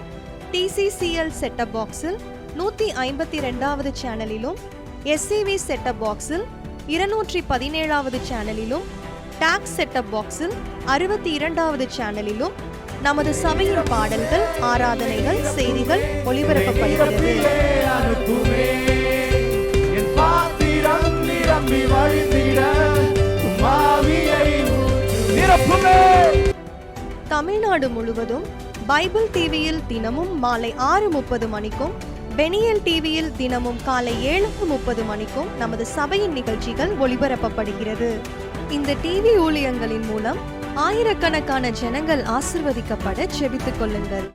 டிசிசிஎல் செட்டப் பாக்ஸில் 152வது சேனலிலும், எஸ்சிவி செட்டப் பாக்ஸில் 217வது சேனலிலும், டாக்ஸ் செட்டப் பாக்ஸில் 62வது சேனலிலும் நமது சபையின் பாடல்கள், ஆராதனைகள், செய்திகள் ஒளிபரப்பப்படுகிறது. தமிழ்நாடு முழுவதும் பைபிள் டிவியில் தினமும் மாலை 6:30 மணிக்கும், பெனியல் டிவியில் தினமும் காலை 7:30 மணிக்கும் நமது சபையின் நிகழ்ச்சிகள் ஒளிபரப்பப்படுகிறது. இந்த டிவி ஊழியங்களின் மூலம் ஆயிரக்கணக்கான ஜனங்கள் ஆசிர்வதிக்கப்பட ஜெபித்துக் கொள்ளுங்கள்.